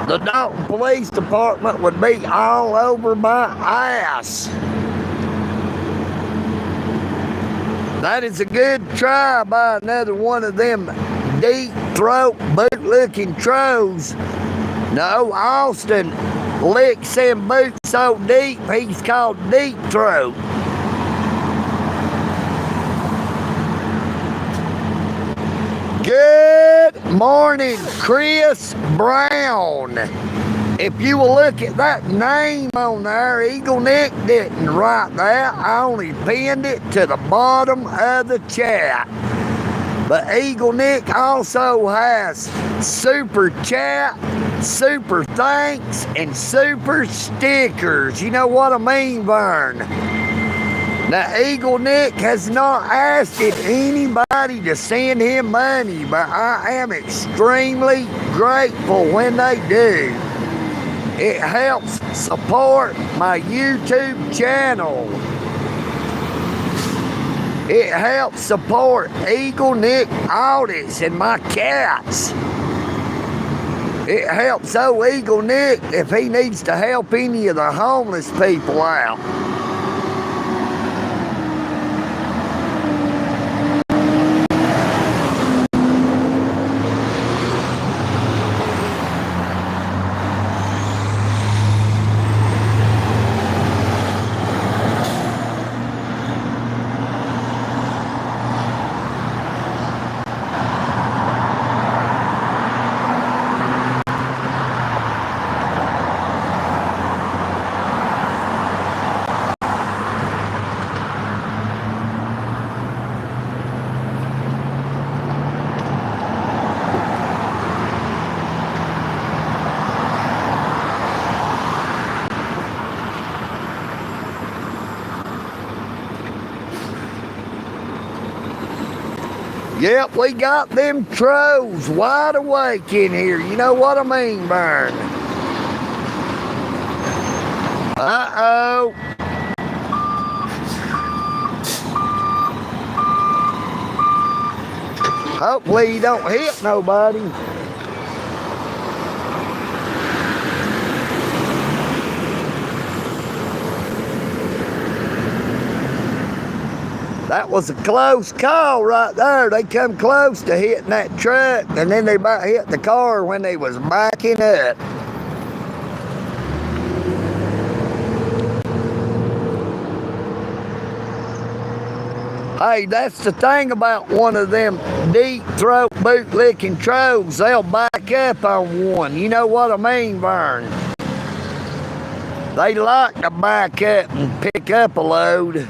the Dalton Police Department would be all over my ass. That is a good try by another one of them deep throat boot-looking trolls. No, Austin licks them boots so deep, he's called deep throat. Good morning, Chris Brown. If you will look at that name on there, EagleNick didn't write that. I only pinned it to the bottom of the chat. But EagleNick also has super chat, super thanks, and super stickers. You know what I mean, Vern? Now, EagleNick has not asked anybody to send him money, but I am extremely grateful when they do. It helps support my YouTube channel. It helps support EagleNick audits and my cats. It helps old EagleNick if he needs to help any of the homeless people out. Yep, we got them trolls wide awake in here. You know what I mean, Vern? Uh-oh. Hopefully you don't hit nobody. That was a close call right there. They come close to hitting that truck, and then they about hit the car when they was backing up. Hey, that's the thing about one of them deep throat boot licking trolls. They'll back up on one. You know what I mean, Vern? They like to back up and pick up a load.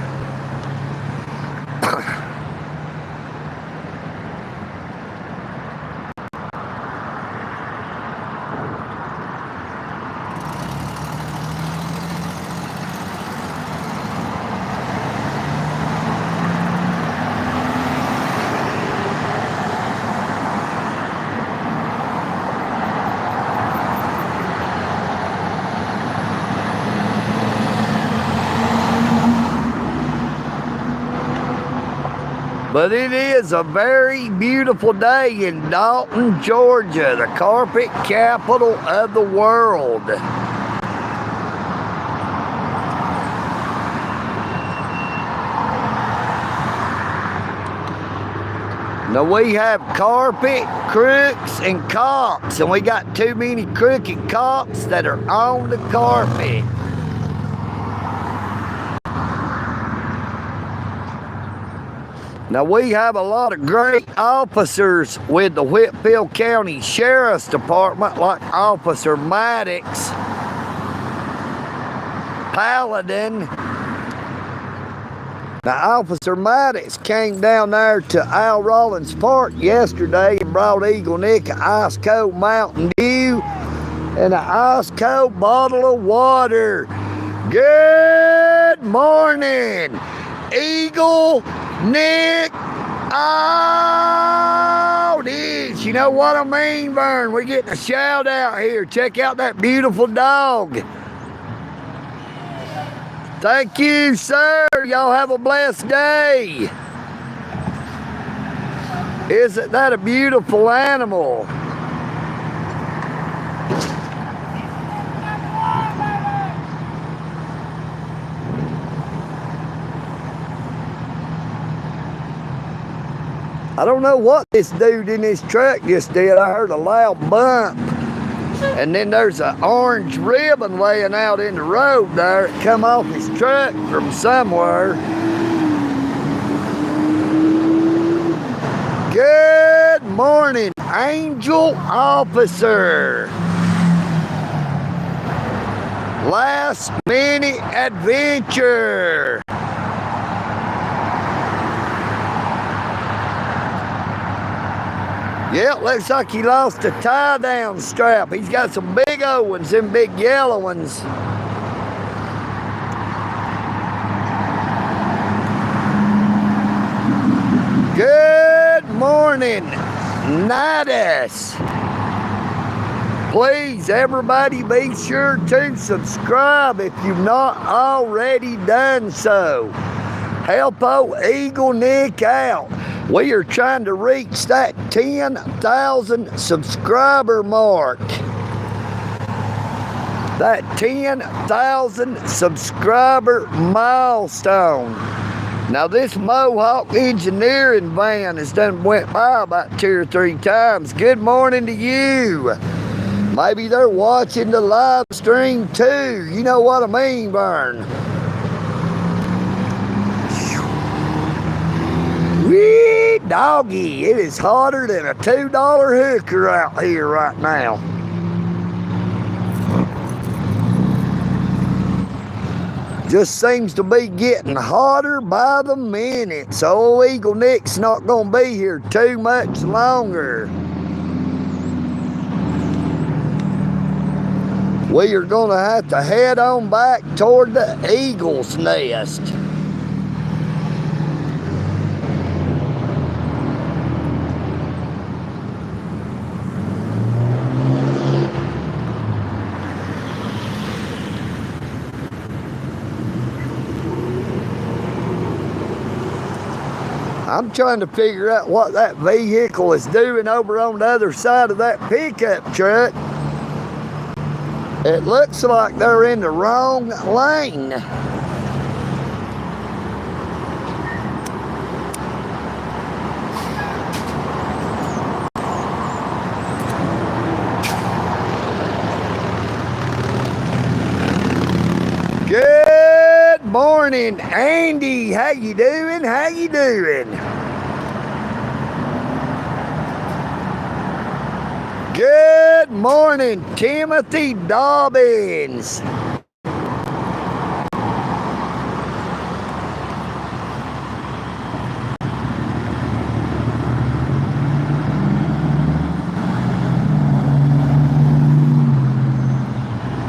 But it is a very beautiful day in Dalton, Georgia, the carpet capital of the world. Now we have carpet, crooks, and cops, and we got too many crooked cops that are on the carpet. Now, we have a lot of great officers with the Whitfield County Sheriff's Department, like Officer Maddox, Paladin. Now, Officer Maddox came down there to Al Rollins Park yesterday and brought EagleNick an ice cold Mountain Dew and an ice cold bottle of water. Good morning, EagleNick AUDIT. You know what I mean, Vern? We're getting a shout out here. Check out that beautiful dog. Thank you, sir. Y'all have a blessed day. Isn't that a beautiful animal? I don't know what this dude in his truck just did. I heard a loud bump. And then there's an orange ribbon laying out in the road there. It come off his truck from somewhere. Good morning, Angel Officer. Last minute adventure. Yep, looks like he lost a tie-down strap. He's got some big old ones, them big yellow ones. Good morning, Nidus. Please, everybody, be sure to subscribe if you've not already done so. Help old EagleNick out. We are trying to reach that 10,000 subscriber mark. That 10,000 subscriber milestone. Now, this Mohawk engineering van has done went by about 2 or 3 times. Good morning to you. Maybe they're watching the live stream too. You know what I mean, Vern? Wee doggy, it is hotter than a $2 hooker out here right now. Just seems to be getting hotter by the minute. So EagleNick's not gonna be here too much longer. We are gonna have to head on back toward the Eagle's Nest. I'm trying to figure out what that vehicle is doing over on the other side of that pickup truck. It looks like they're in the wrong lane. Good morning, Andy. How you doing? How you doing? Good morning, Timothy Dobbins.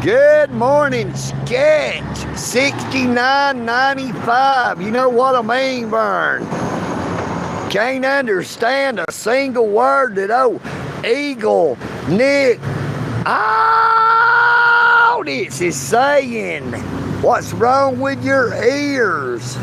Good morning, Sketch 6995. You know what I mean, Vern? Can't understand a single word that old EagleNick AUDIT is saying. What's wrong with your ears?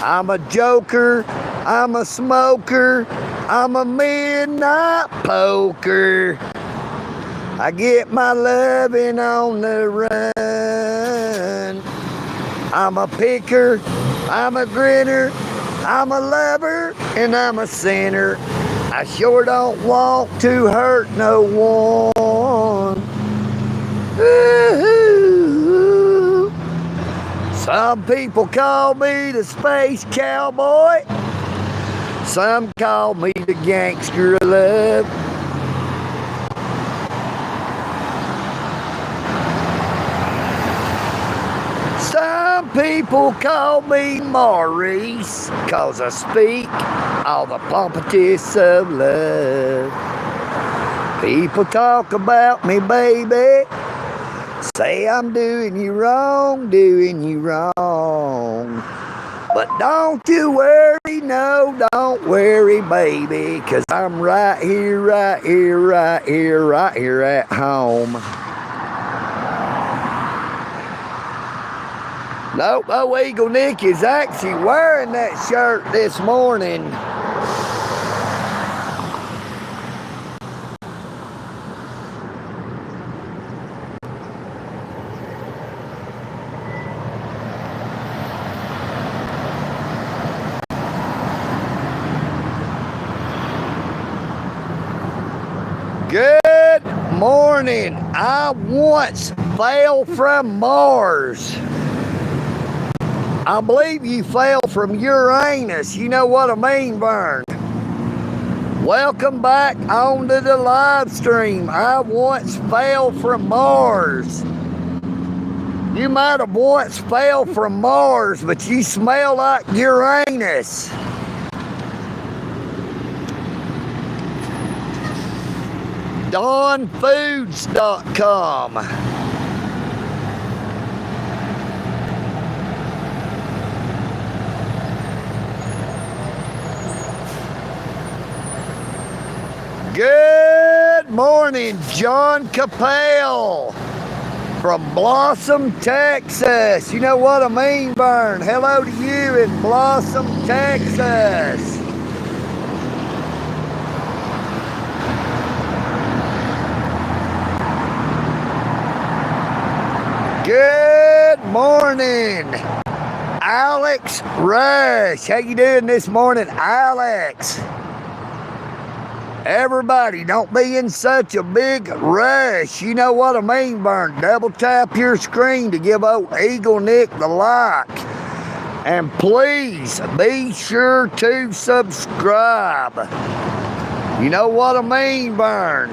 I'm a joker, I'm a smoker, I'm a midnight poker. I get my loving on the run. I'm a picker, I'm a grinner, I'm a lover, and I'm a sinner. I sure don't want to hurt no one. Ooh. Some people call me the space cowboy. Some call me the gangster of love. Some people call me Maurice, 'cause I speak all the pompous of love. People talk about me, baby, say I'm doing you wrong, But don't you worry, no, don't worry, baby, 'cause I'm right here at home. Nope, EagleNick is actually wearing that shirt this morning. Good morning. I once fell from Mars. I believe you fell from Uranus. You know what I mean, Vern. Welcome back onto the live stream. I once fell from Mars. You might have once fell from Mars, but you smell like Uranus. DawnFoods.com. Good morning, John Capel from Blossom, Texas. You know what I mean, Vern. Hello to you in Blossom, Texas. Good morning, Alex Rush. How you doing this morning, Alex? Everybody, don't be in such a big rush. You know what I mean, Vern. Double tap your screen to give old EagleNick the like. And please be sure to subscribe. You know what I mean, Vern.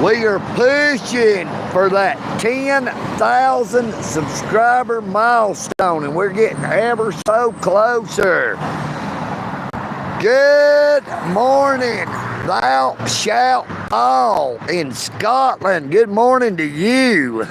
We are pushing for that 10,000 subscriber milestone, and we're getting ever so closer. Good morning, thou shalt fall in Scotland. Good morning to you.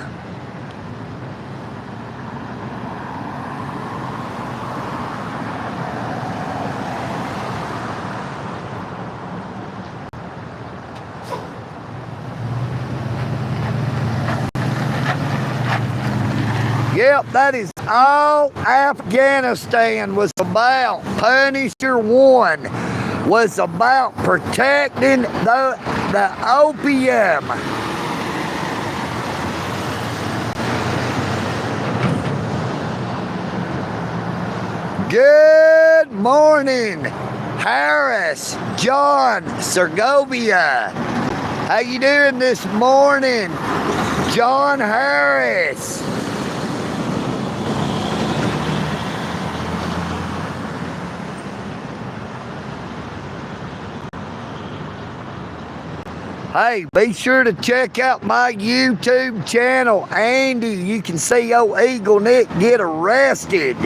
Yep, that is all Afghanistan was about. Punisher 1 was about protecting the opium. Good morning, Harris John Segovia. How you doing this morning, John Harris? Hey, be sure to check out my YouTube channel, Andy. You can see old EagleNick get arrested.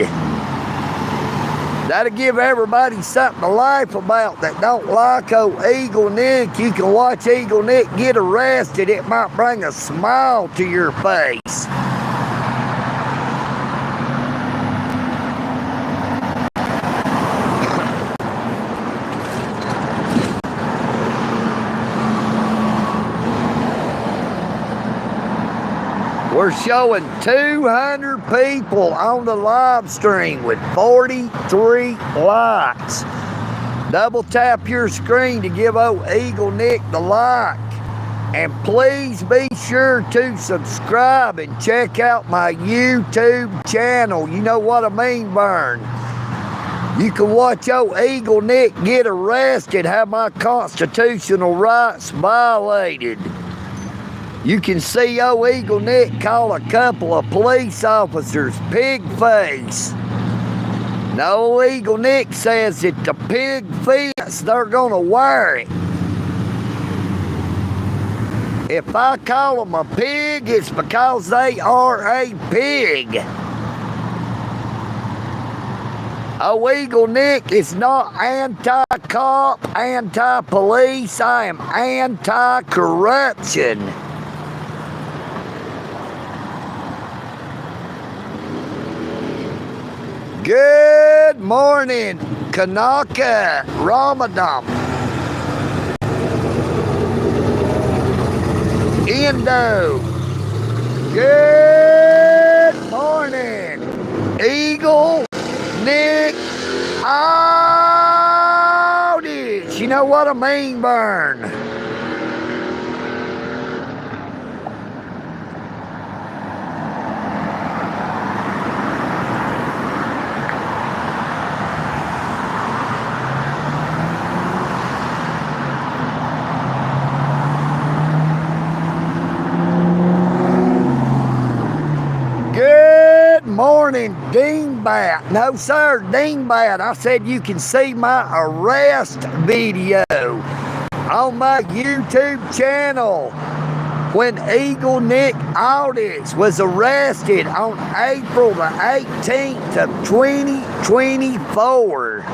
That'll give everybody something to laugh about that don't like old EagleNick. You can watch EagleNick get arrested. It might bring a smile to your face. We're showing 200 people on the live stream with 43 likes. Double tap your screen to give old EagleNick the like. And please be sure to subscribe and check out my YouTube channel. You know what I mean, Vern. You can watch old EagleNick get arrested, have my constitutional rights violated. You can see old EagleNick call a couple of police officers pig face. No, EagleNick says that the pig fits, they're gonna wear it. If I call them a pig, it's because they are a pig. Oh, EagleNick is not anti-cop, anti-police. I am anti-corruption. Good morning, Kanaka Ramadan. Indo. Good morning, EagleNick AUDIT. You know what I mean, VERN? Good morning, Dingbat. No, sir, Dingbat. I said you can see my arrest video on my YouTube channel when EagleNick Audits was arrested on April the 18th of 2024.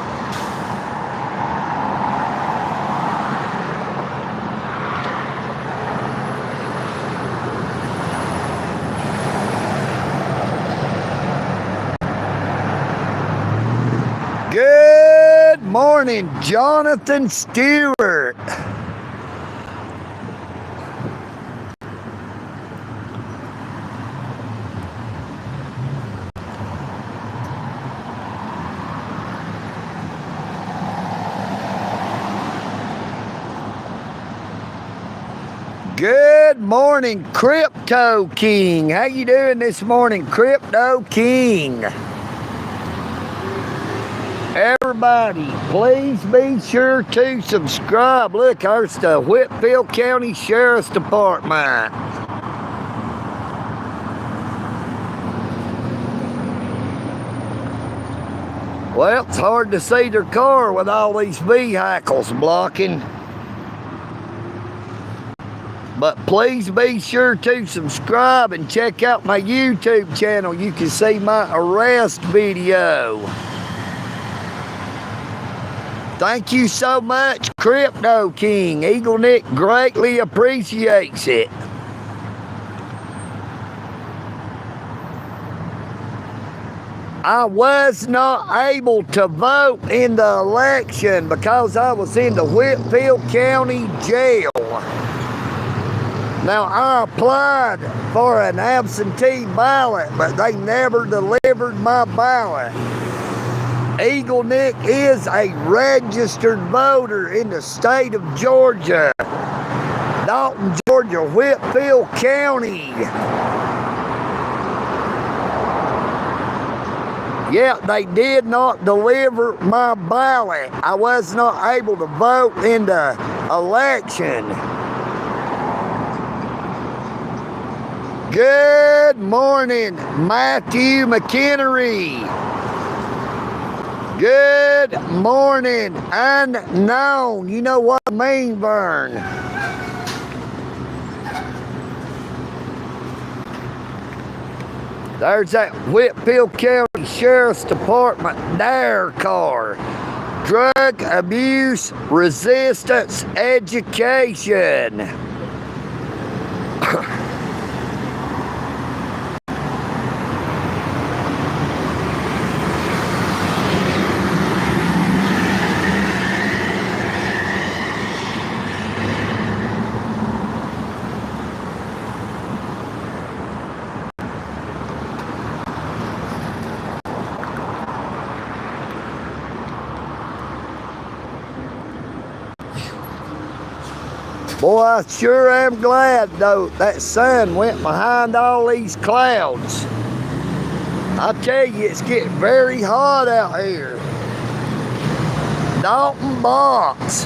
Good morning, Jonathan Stewart. Good morning, Crypto King. How you doing this morning, Crypto King? Everybody, please be sure to subscribe. Look, there's the Whitfield County Sheriff's Department. Well, it's hard to see their car with all these vehicles blocking. But please be sure to subscribe and check out my YouTube channel. You can see my arrest video. Thank you so much, Crypto King. EagleNick greatly appreciates it. I was not able to vote in the election because I was in the Whitfield County Jail. Now, I applied for an absentee ballot, but they never delivered my ballot. EagleNick is a registered voter in the state of Georgia. Dalton, Georgia, Whitfield County. Yeah, they did not deliver my ballot. I was not able to vote in the election. Good morning, Matthew McHenry. Good morning, Unknown. You know what I mean, VERN. There's that Whitfield County Sheriff's Department DARE car. Drug Abuse Resistance Education. Boy, I sure am glad, though, that sun went behind all these clouds. I tell you, it's getting very hot out here. Dalton box.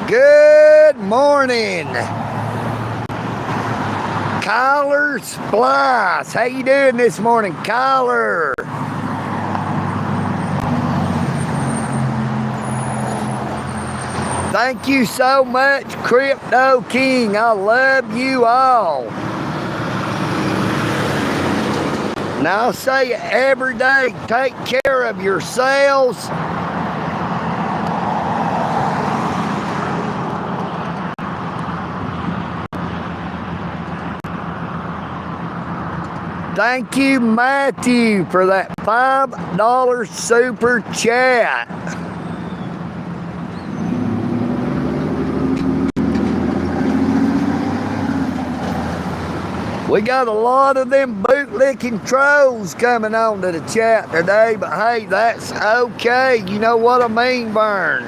Good morning, Kyler Splice. How you doing this morning, Kyler? Thank you so much, Crypto King. I love you all. Now I say every day, take care of yourselves. Thank you, Matthew, for that $5 super chat. We got a lot of them bootlicking trolls coming on to the chat today, but hey, that's okay. You know what I mean, Vern?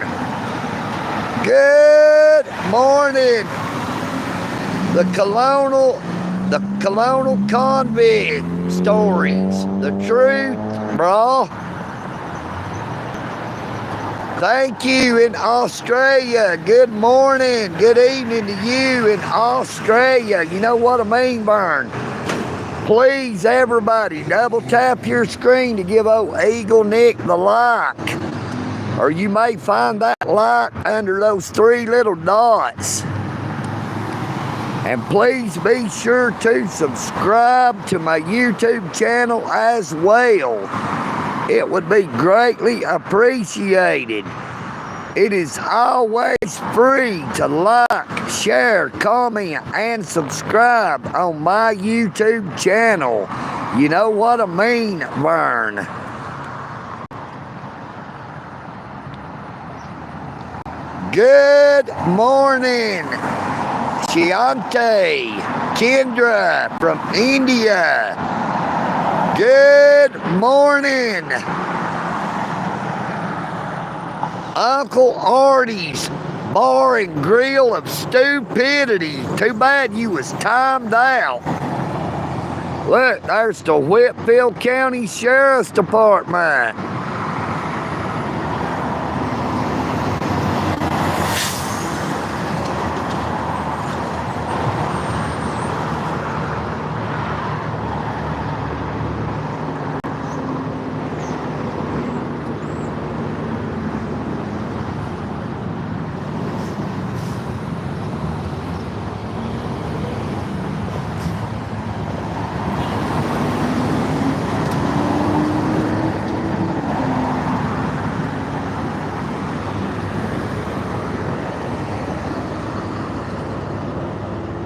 Good morning. The colonial convict stories. The truth, bro. Thank you in Australia. Good morning. Good evening to you in Australia. You know what I mean, Vern? Please, everybody, double tap your screen to give old EagleNick the like. Or you may find that like under those 3 little dots. And please be sure to subscribe to my YouTube channel as well. It would be greatly appreciated. It is always free to like, share, comment, and subscribe on my YouTube channel. You know what I mean, Vern? Good morning, Shiante, Kendra from India. Good morning, Uncle Artie's Bar and Grill of Stupidity. Too bad you was timed out. Look, there's the Whitfield County Sheriff's Department.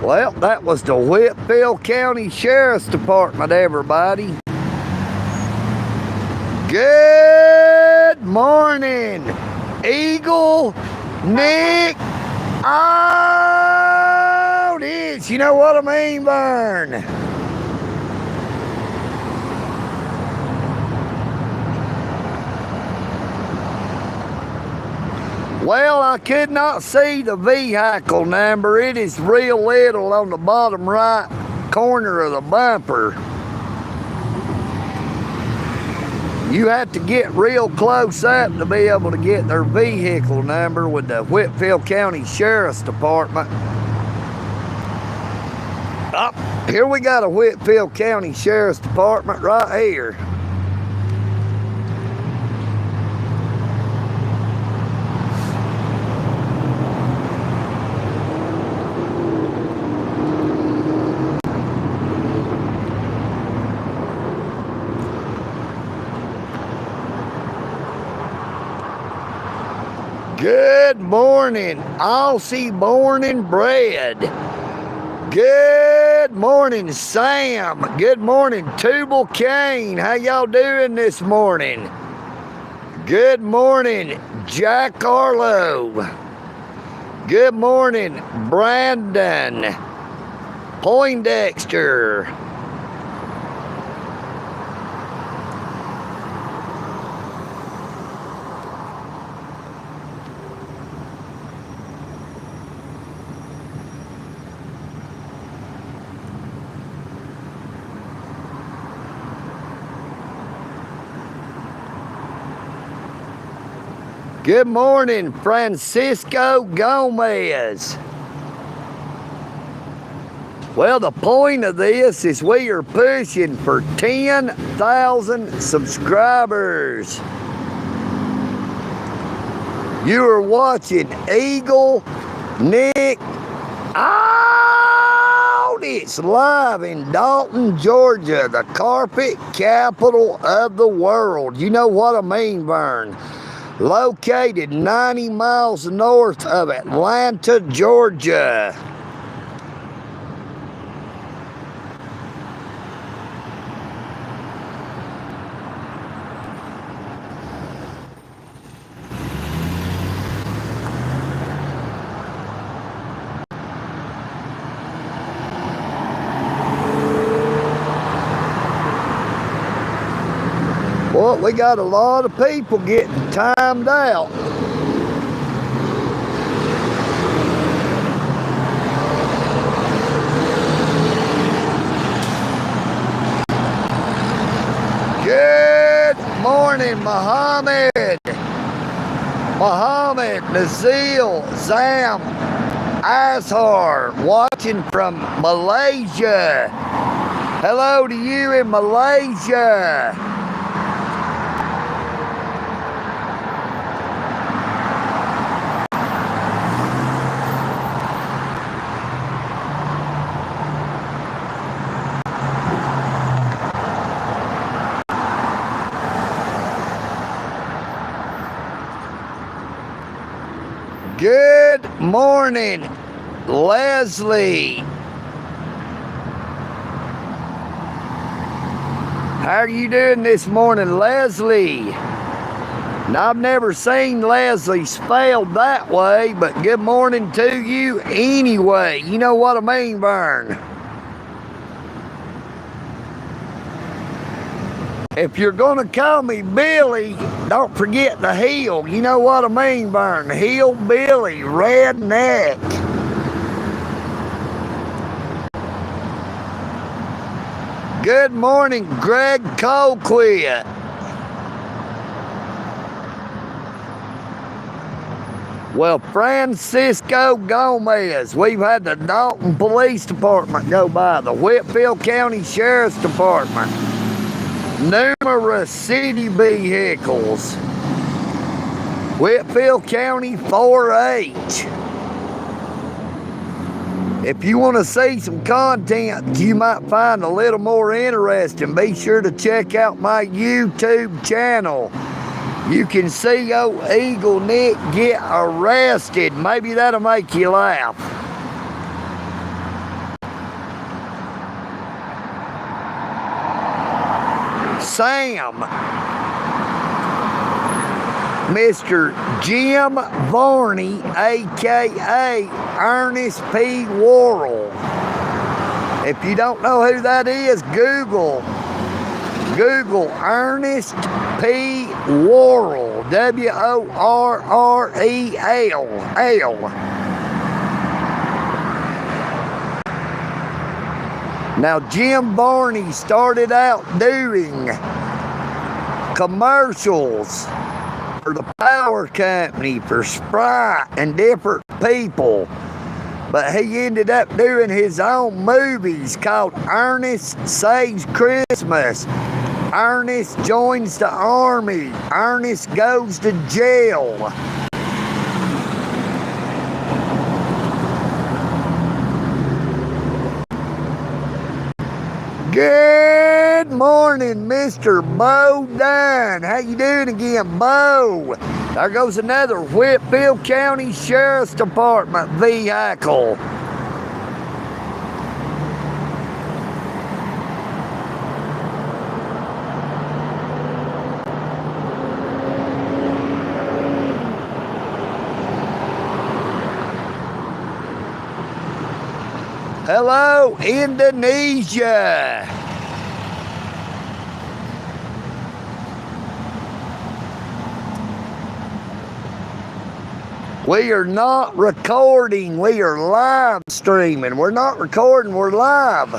Well, that was the Whitfield County Sheriff's Department, everybody. Good morning, EagleNick. AUDIT. You know what I mean, Vern? Well, I could not see the vehicle number. It is real little on the bottom right corner of the bumper. You have to get real close up to be able to get their vehicle number with the Whitfield County Sheriff's Department. Oh, here we got a Whitfield County Sheriff's Department right here. Good morning, Aussie born and bred. Good morning, Sam. Good morning, Tubal Kane. How y'all doing this morning? Good morning, Jack Arlo. Good morning, Brandon Poindexter. Good morning, Francisco Gomez. Well, the point of this is we are pushing for 10,000 subscribers. You are watching EagleNick AUDIT live in Dalton, Georgia, the carpet capital of the world. You know what I mean, Vern. Located 90 miles north of Atlanta, Georgia. Well, we got a lot of people getting timed out. Good morning, Muhammad, Nazil, Zam, Azhar, watching from Malaysia. Hello to you in Malaysia. Good morning, Leslie. How are you doing this morning, Leslie? Now, I've never seen Leslie spelled that way, but good morning to you anyway. You know what I mean, Vern. If you're gonna call me Billy, don't forget the hill. You know what I mean, Vern? Hillbilly, redneck. Good morning, Greg Colquitt. Well, Francisco Gomez, we've had the Dalton Police Department go by, the Whitfield County Sheriff's Department. Numerous city vehicles. Whitfield County 4-H. If you want to see some content you might find a little more interesting, be sure to check out my YouTube channel. You can see old EagleNick get arrested. Maybe that'll make you laugh. Sam, Mr. Jim Varney, a.k.a. Ernest P. Worrell. If you don't know who that is, Google Ernest P. Worrell, W-O-R-R-E-L-L. Now, Jim Varney started out doing commercials for the power company, for Sprite and different people. But he ended up doing his own movies called Ernest Saves Christmas, Ernest Joins the Army, Ernest Goes to Jail. Good morning, Mr. Bo Dunn. How you doing again, Bo? There goes another Whitfield County Sheriff's Department vehicle. Hello, Indonesia. We are not recording, we are live streaming. We're not recording, we're live.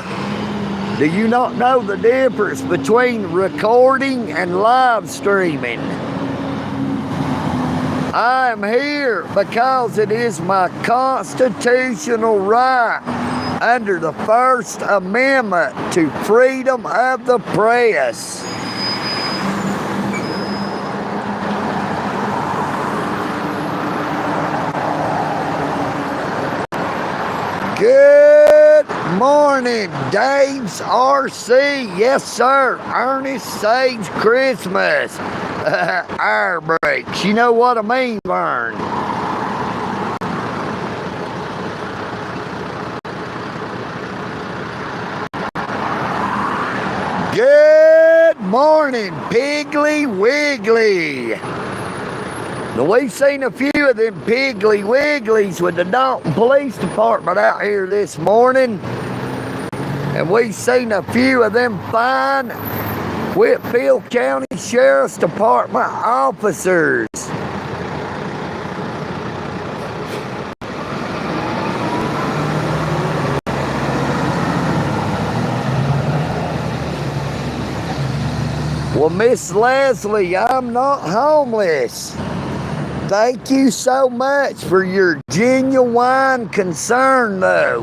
Do you not know the difference between recording and live streaming? I am here because it is my constitutional right under the First Amendment to freedom of the press. Good morning, Dave's RC. Yes, sir. Ernest Sage Christmas. Air brakes. You know what I mean, Vern. Good morning, Piggly Wiggly. Now, we've seen a few of them Piggly Wigglies with the Dalton Police Department out here this morning. And we've seen a few of them fine Whitfield County Sheriff's Department officers. Well, Miss Leslie, I'm not homeless. Thank you so much for your genuine concern, though.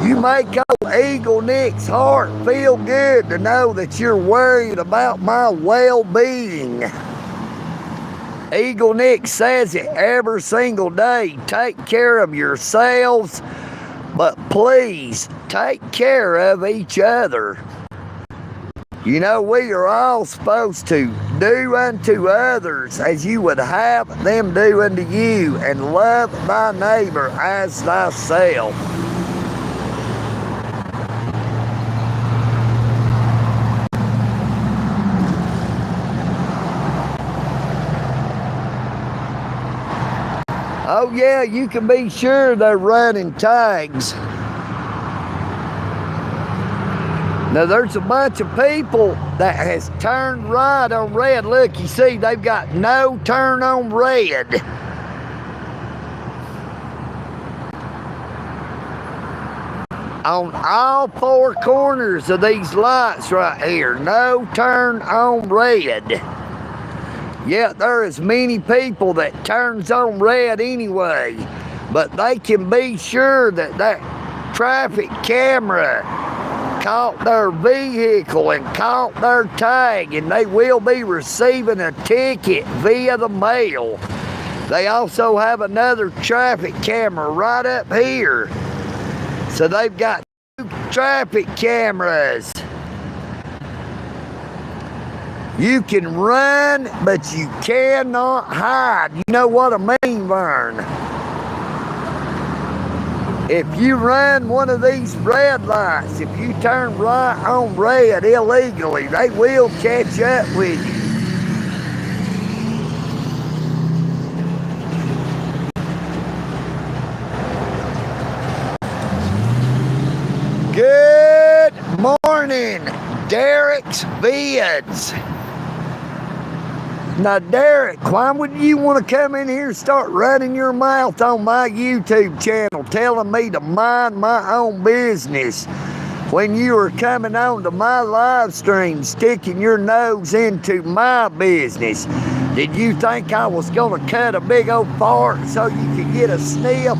You make old EagleNick's heart feel good to know that you're worried about my well-being. EagleNick says it every single day. Take care of yourselves, but please take care of each other. You know, we are all supposed to do unto others as you would have them do unto you, and love thy neighbor as thyself. Oh yeah, you can be sure they're running tags. Now, there's a bunch of people that has turned right on red. Look, you see, they've got no turn on red. On all four corners of these lights right here, no turn on red. Yet there is many people that turns on red anyway. But they can be sure that that traffic camera caught their vehicle and caught their tag, and they will be receiving a ticket via the mail. They also have another traffic camera right up here. So they've got two traffic cameras. You can run, but you cannot hide. You know what I mean, Vern? If you run one of these red lights, if you turn right on red illegally, they will catch up with you. Good morning, Derek's Vids. Now, Derek, why would you want to come in here and start running your mouth on my YouTube channel, telling me to mind my own business when you were coming on to my live stream, sticking your nose into my business? Did you think I was going to cut a big old fart so you could get a sniff?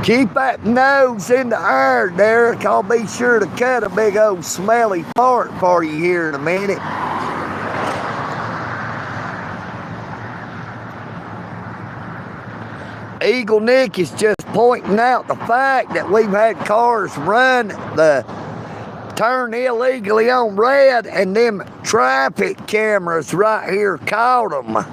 Keep that nose in the air, Derek. I'll be sure to cut a big old smelly fart for you here in a minute. EagleNick is just pointing out the fact that we've had cars run the turn illegally on red, and them traffic cameras right here caught them.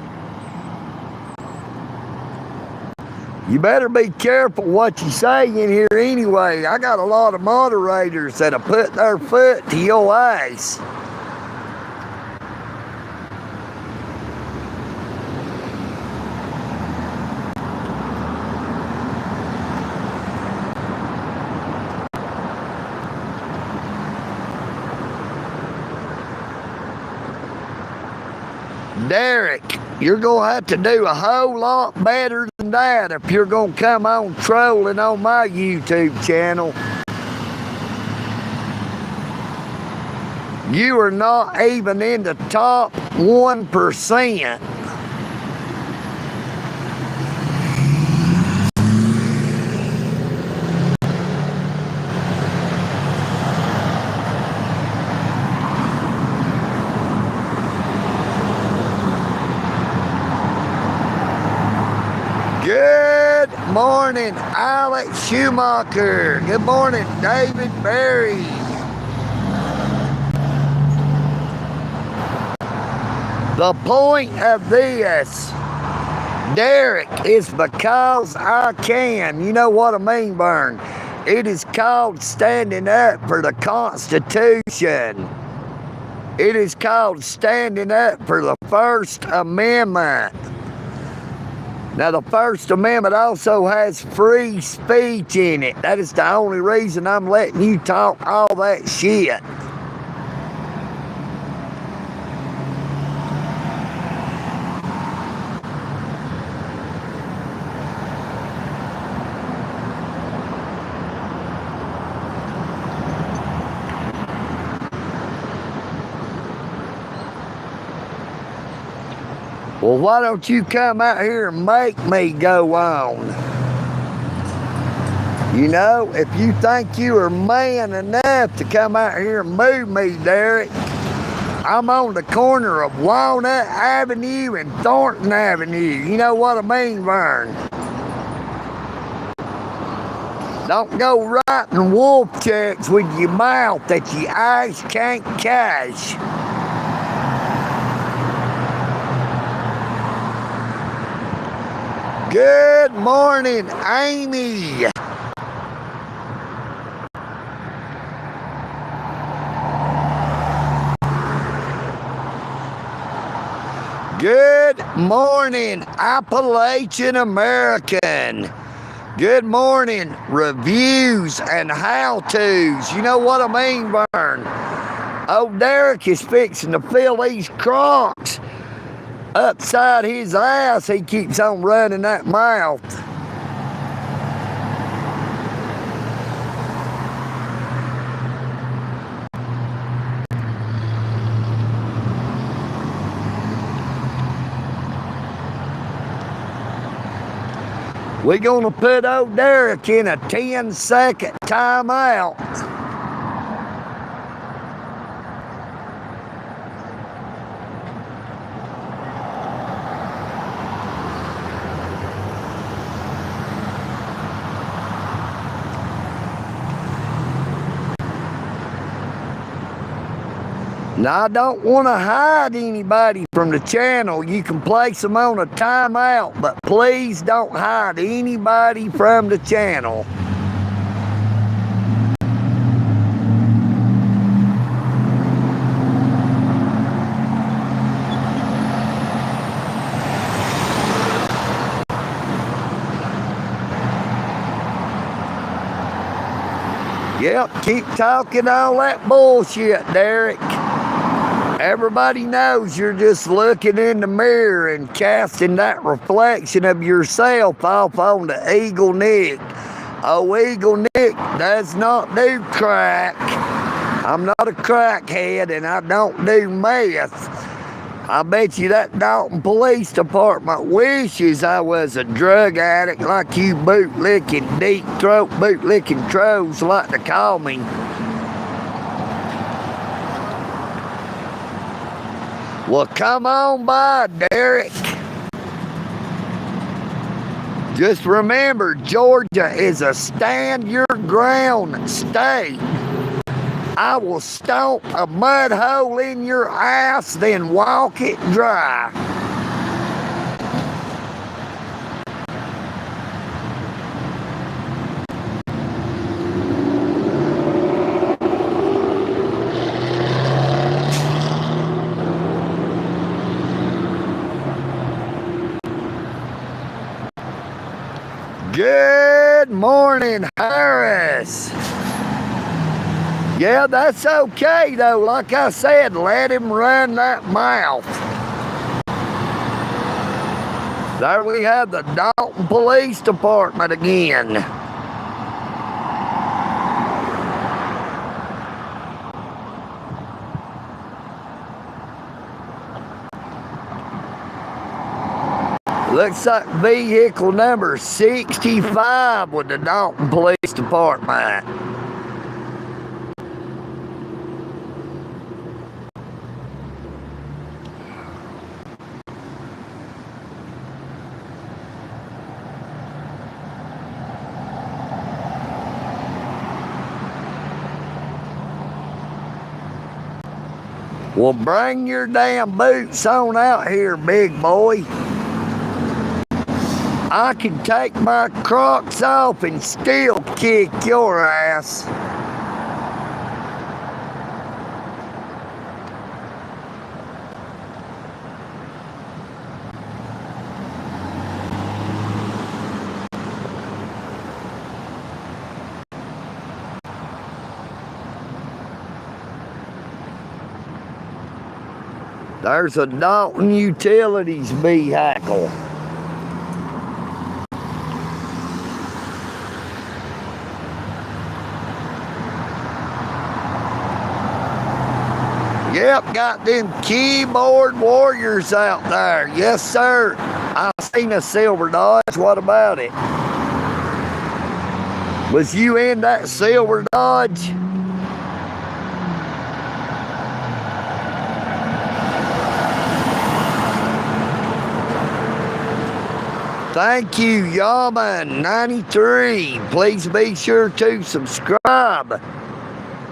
You better be careful what you say in here anyway. I got a lot of moderators that'll put their foot to your ass. Derek, you're going to have to do a whole lot better than that if you're going to come on trolling on my YouTube channel. You are not even in the top 1%. Good morning, Alex Schumacher. Good morning, David Berry. The point of this, Derek, is because I can. You know what I mean, Vern? It is called standing up for the Constitution. It is called standing up for the First Amendment. Now, the First Amendment also has free speech in it. That is the only reason I'm letting you talk all that shit. Well, why don't you come out here and make me go on? You know, if you think you are man enough to come out here and move me, Derek, I'm on the corner of Walnut Avenue and Thornton Avenue. You know what I mean, Vern? Don't go writing wolf checks with your mouth that your eyes can't cash. Good morning, Amy. Good morning, Appalachian American. Good morning, reviews and how-tos. You know what I mean, Vern? Old Derek is fixing to fill these Crocs upside his ass. He keeps on running that mouth. We're gonna put old Derek in a 10-second timeout. Now, I don't want to hide anybody from the channel. You can place them on a timeout, but please don't hide anybody from the channel. Yep, keep talking all that bullshit, Derek. Everybody knows you're just looking in the mirror and casting that reflection of yourself off on the EagleNick. Oh, EagleNick does not do crack. I'm not a crackhead and I don't do meth. I bet you that Dalton Police Department wishes I was a drug addict like you bootlicking, deep throat bootlicking trolls like to call me. Well, come on by, Derek. Just remember, Georgia is a stand-your-ground state. I will stomp a mud hole in your ass, then walk it dry. Good morning, Harris. Yeah, that's okay, though. Like I said, let him run that mouth. There we have the Dalton Police Department again. Looks like vehicle number 65 with the Dalton Police Department. Well, bring your damn boots on out here, big boy. I can take my Crocs off and still kick your ass. There's a Dalton Utilities vehicle. Yep, got them keyboard warriors out there. Yes, sir. I seen a silver Dodge. What about it? Was you in that silver Dodge? Thank you, Yaman93. Please be sure to subscribe.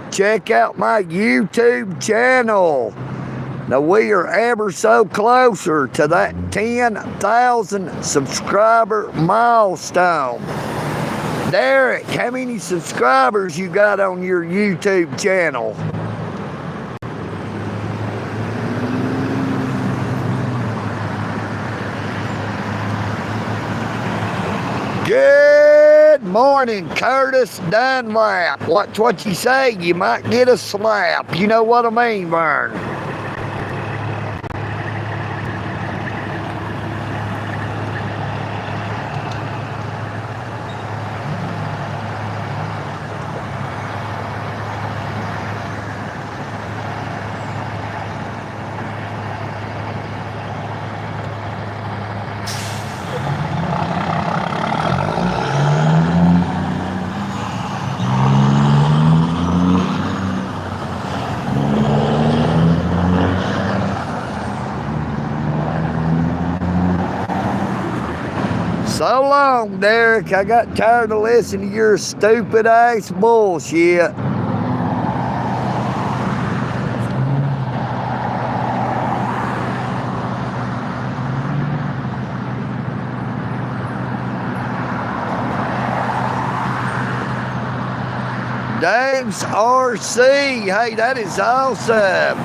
Check out my YouTube channel. Now we are ever so closer to that 10,000 subscriber milestone. Derek, how many subscribers you got on your YouTube channel? Good morning, Curtis Dunlap. What you say? You might get a slap. You know what I mean, Vern. So long, Derek. I got tired of listening to your stupid ass bullshit. Dave's RC. Hey, that is awesome.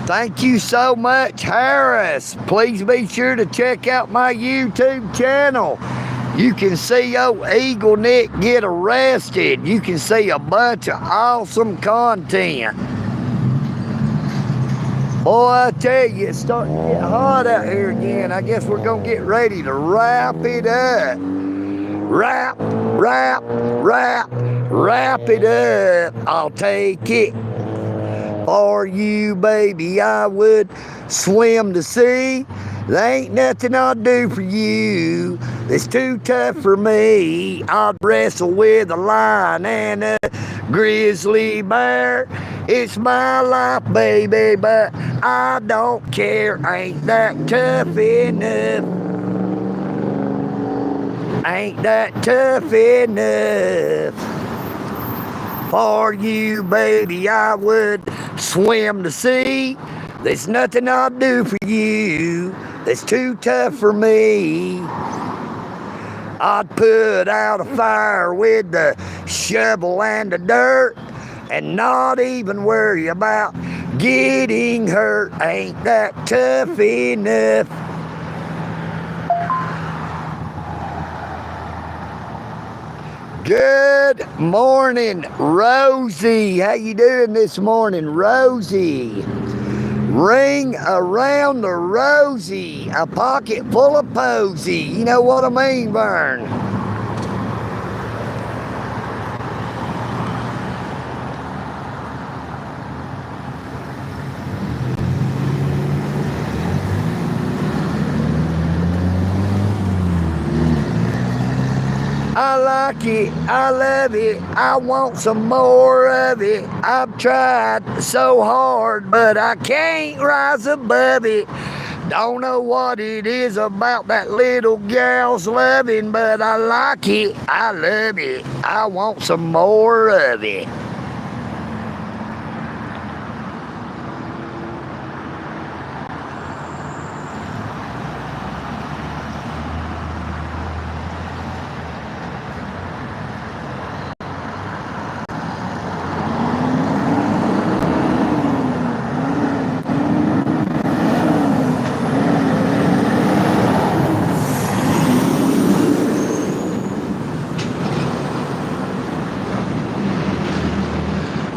Thank you so much, Harris. Please be sure to check out my YouTube channel. You can see EagleNick get arrested. You can see a bunch of awesome content. Boy, I tell you, it's starting to get hot out here again. I guess we're going to get ready to wrap it up. Wrap it up. I'll take it. For you, baby, I would swim the sea. There ain't nothing I'd do for you that's too tough for me. I'd wrestle with a lion and a grizzly bear. It's my life, baby, but I don't care. Ain't that tough enough? Ain't that tough enough? For you, baby, I would swim the sea. There's nothing I'll do for you that's too tough for me. I'd put out a fire with the shovel and the dirt and not even worry about getting hurt. Ain't that tough enough? Good morning, Rosie. How you doing this morning, Rosie? Ring around the rosy, a pocket full of posy. You know what I mean, Vern? like it, I love it, I want some more of it. I've tried so hard, but I can't rise above it. Don't know what it is about that little gal's loving, but I like it, I love it, I want some more of it.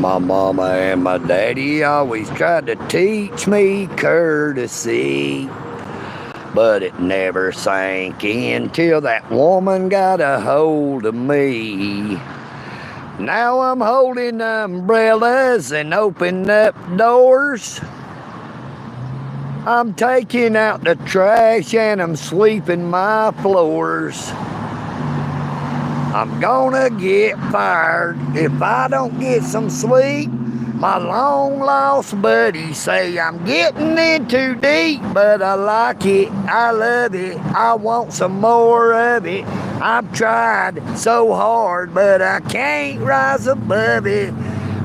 My mama and my daddy always tried to teach me courtesy, but it never sank in till that woman got a hold of me. Now I'm holding umbrellas and opening up doors. I'm taking out the trash and I'm sweeping my floors. I'm gonna get fired if I don't get some sleep. My long lost buddies say I'm getting in too deep, but I like it, I love it, I want some more of it. I've tried so hard, but I can't rise above it.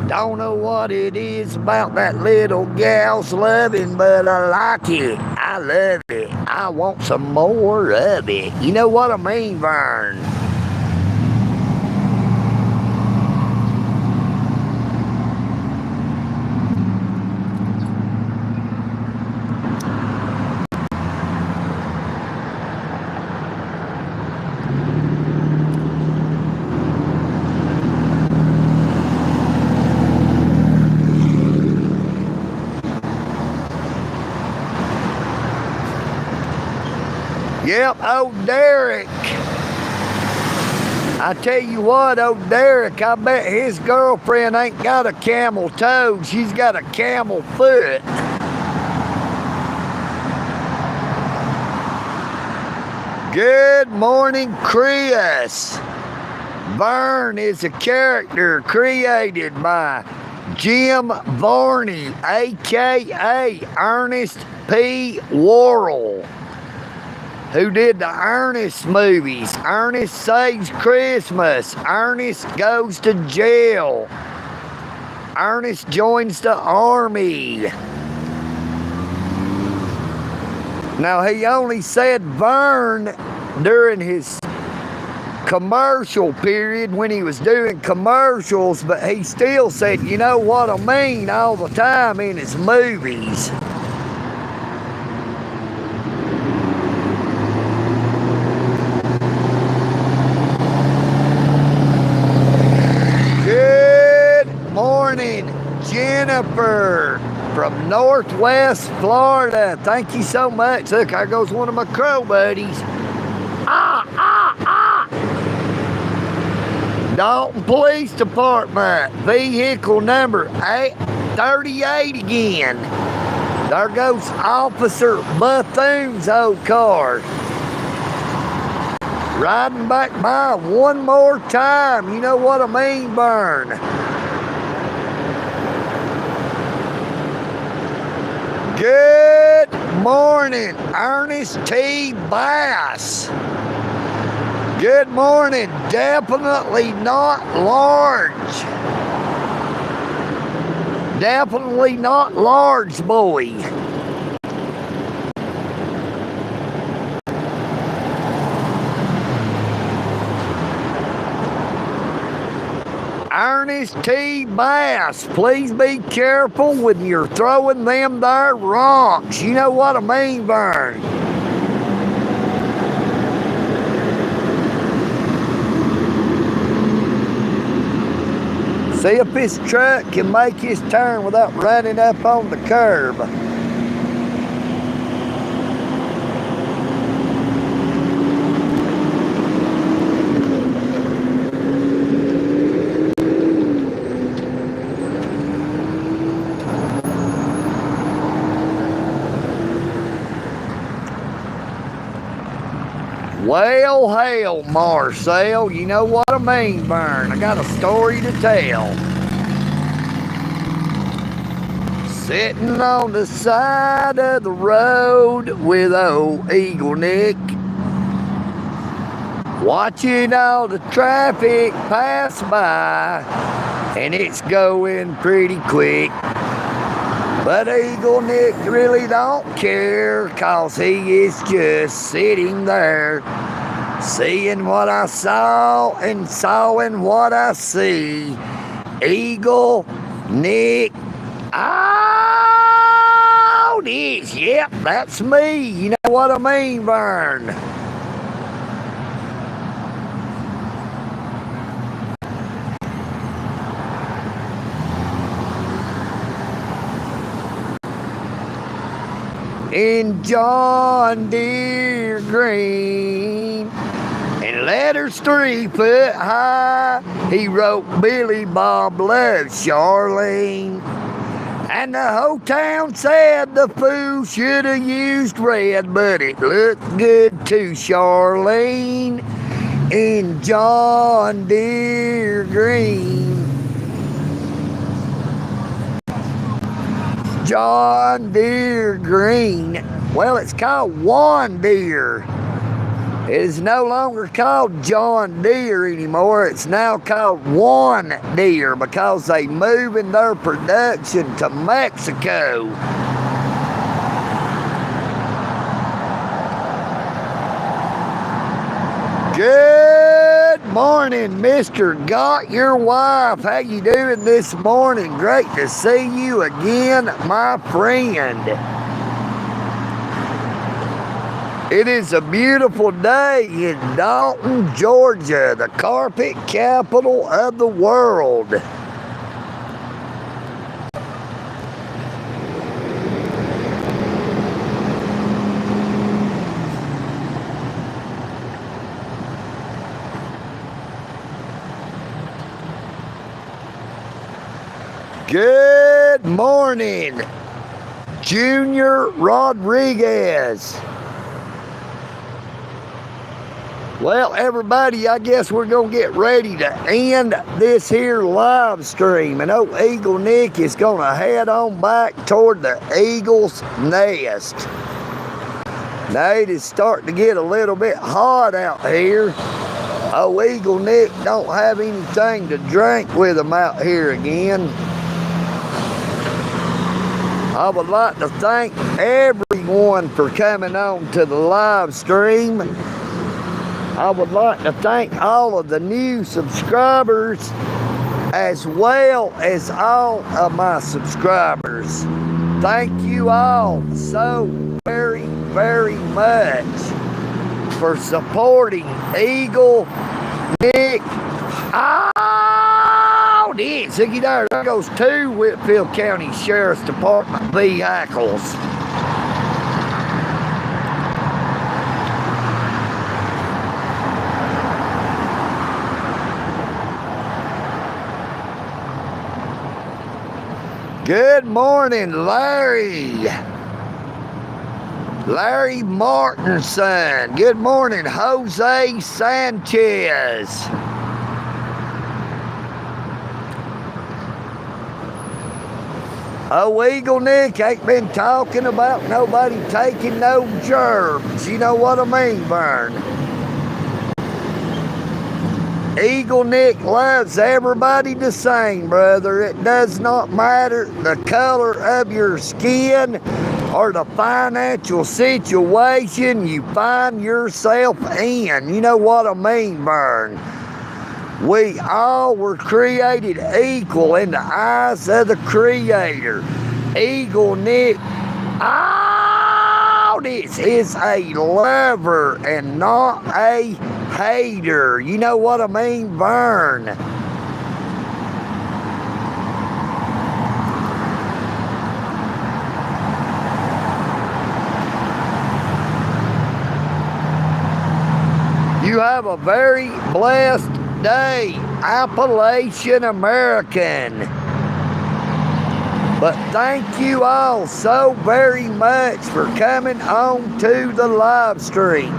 Don't know what it is about that little gal's loving, but I like it, I love it, I want some more of it. You know what I mean, Vern? Yep, old Derek. I tell you what, old Derek, I bet his girlfriend ain't got a camel toe. She's got a camel foot. Good morning, Chris. Vern is a character created by Jim Varney, a.k.a. Ernest P. Worrell, who did the Ernest movies. Ernest Saves Christmas. Ernest Goes to Jail. Ernest Joins the Army. Now, he only said Vern during his commercial period when he was doing commercials, but he still said, you know what I mean, all the time in his movies. Morning, Jennifer from Northwest Florida. Thank you so much. Look, there goes one of my crow buddies. Dalton Police Department, vehicle number 38 again. There goes Officer Bethune's old car. Riding back by one more time. You know what I mean, Vern? Good morning, Ernest T. Bass. Good morning, definitely not large. Definitely not large, boy. Ernest T. Bass, please be careful when you're throwing them there rocks. You know what I mean, Vern? See if this truck can make his turn without running up on the curb. Well, Well, hell, Marcel, you know what I mean, Vern. I got a story to tell. Sitting on the side of the road with old EagleNick, watching all the traffic pass by, and it's going pretty quick. But EagleNick really don't care, 'cause he is just sitting there, seeing what I saw and sawing what I see. EagleNick AUDIT. Yep, that's me. You know what I mean, Vern. In John Deere green, in letters 3 foot high, he wrote Billy Bob loves Charlene. And the whole town said the fool should have used red, but it looked good to Charlene. In John Deere green. John Deere green. Well, it's called Juan Deere. It is no longer called John Deere anymore. It's now called Juan Deere because they moving their production to Mexico. Good morning, Mr. Got Your Wife. How you doing this morning? Great to see you again, my friend. It is a beautiful day in Dalton, Georgia, the carpet capital of the world. Good morning, Junior Rodriguez. Well, everybody, I guess we're going to get ready to end this here live stream. And old EagleNick is going to head on back toward the eagle's nest. Now, it is starting to get a little bit hot out here. Oh, EagleNick don't have anything to drink with him out here again. I would like to thank everyone for coming on to the live stream. I would like to thank all of the new subscribers as well as all of my subscribers. Thank you all so very, very much for supporting EagleNick AUDIT. So there goes 2 Whitfield County Sheriff's Department vehicles. Good morning, Larry. Larry Martinson. Good morning, Jose Sanchez. Oh, EagleNick ain't been talking about nobody taking no germs. You know what I mean, Vern? EagleNick loves everybody the same, brother. It does not matter the color of your skin or the financial situation you find yourself in. You know what I mean, Vern? We all were created equal in the eyes of the Creator. EagleNick AUDIT is a lover and not a hater. You know what I mean, Vern? You have a very blessed day, Appalachian American. But thank you all so very much for coming on to the live stream.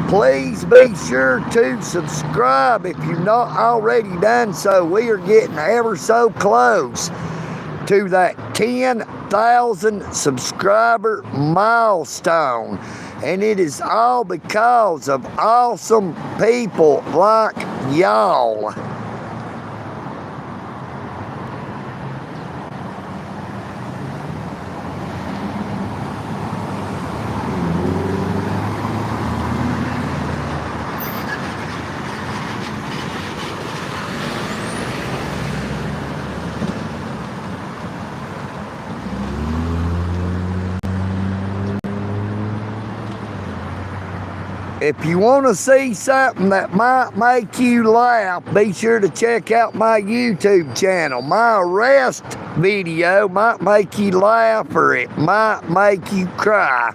Please be sure to subscribe if you've not already done so. We are getting ever so close to that 10,000 subscriber milestone. And it is all because of awesome people like y'all. If you want to see something that might make you laugh, be sure to check out my YouTube channel. My arrest video might make you laugh or it might make you cry.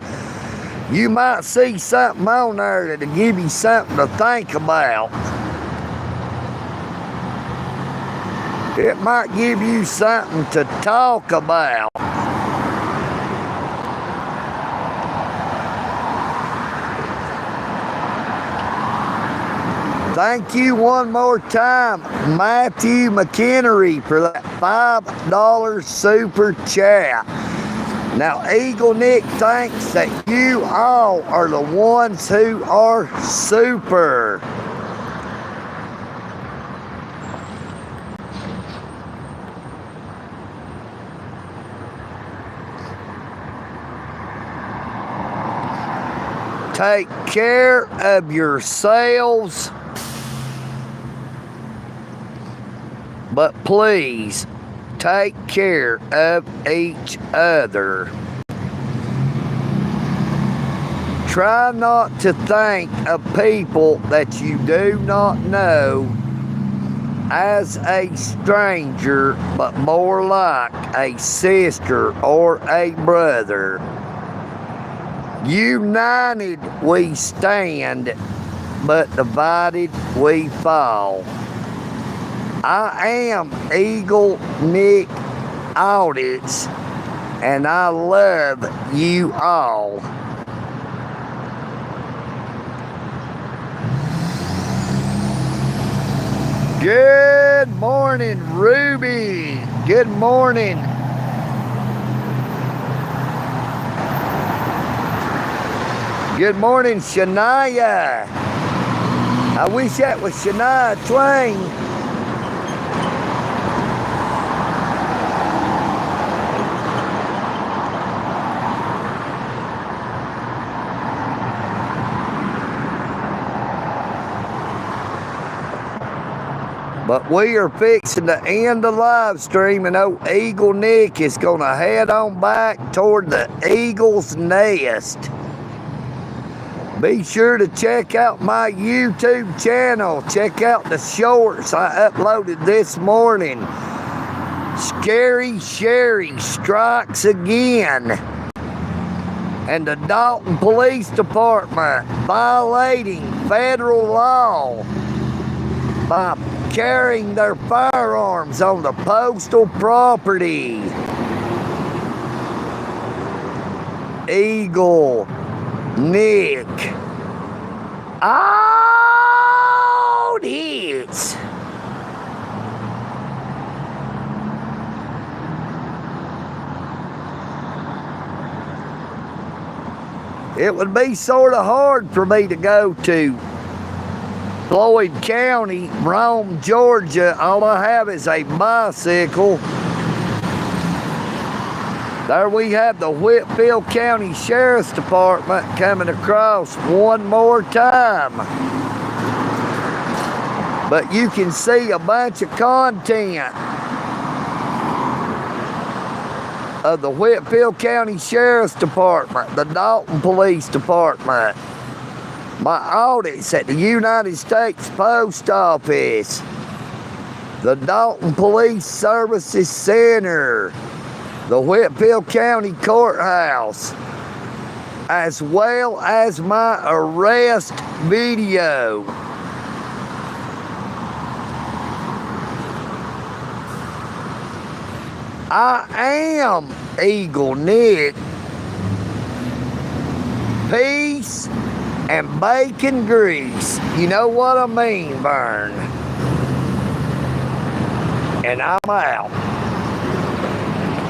You might see something on there that'll give you something to think about. It might give you something to talk about. Thank you one more time, Matthew McHenry, for that $5 super chat. Now, EagleNick thinks that you all are the ones who are super. Take care of yourselves. But please, take care of each other. Try not to think of people that you do not know as a stranger, but more like a sister or a brother. United we stand, but divided we fall. I am EagleNick Audits, and I love you all. Good morning, Ruby. Good morning. Good morning, Shania. I wish that was Shania Twain. But we are fixing to end the live stream, and old EagleNick is going to head on back toward the Eagle's Nest. Be sure to check out my YouTube channel. Check out the shorts I uploaded this morning. Scary Sherry strikes again. And the Dalton Police Department violating federal law by carrying their firearms on the postal property. EagleNick Audits. It would be sort of hard for me to go to Floyd County, Rome, Georgia. All I have is a bicycle. There we have the Whitfield County Sheriff's Department coming across one more time. But you can see a bunch of content of the Whitfield County Sheriff's Department, the Dalton Police Department, my audits at the United States Post Office, the Dalton Police Services Center, the Whitfield County Courthouse, as well as my arrest video. I am EagleNick. Peace and bacon grease. You know what I mean, Vern? And I'm out.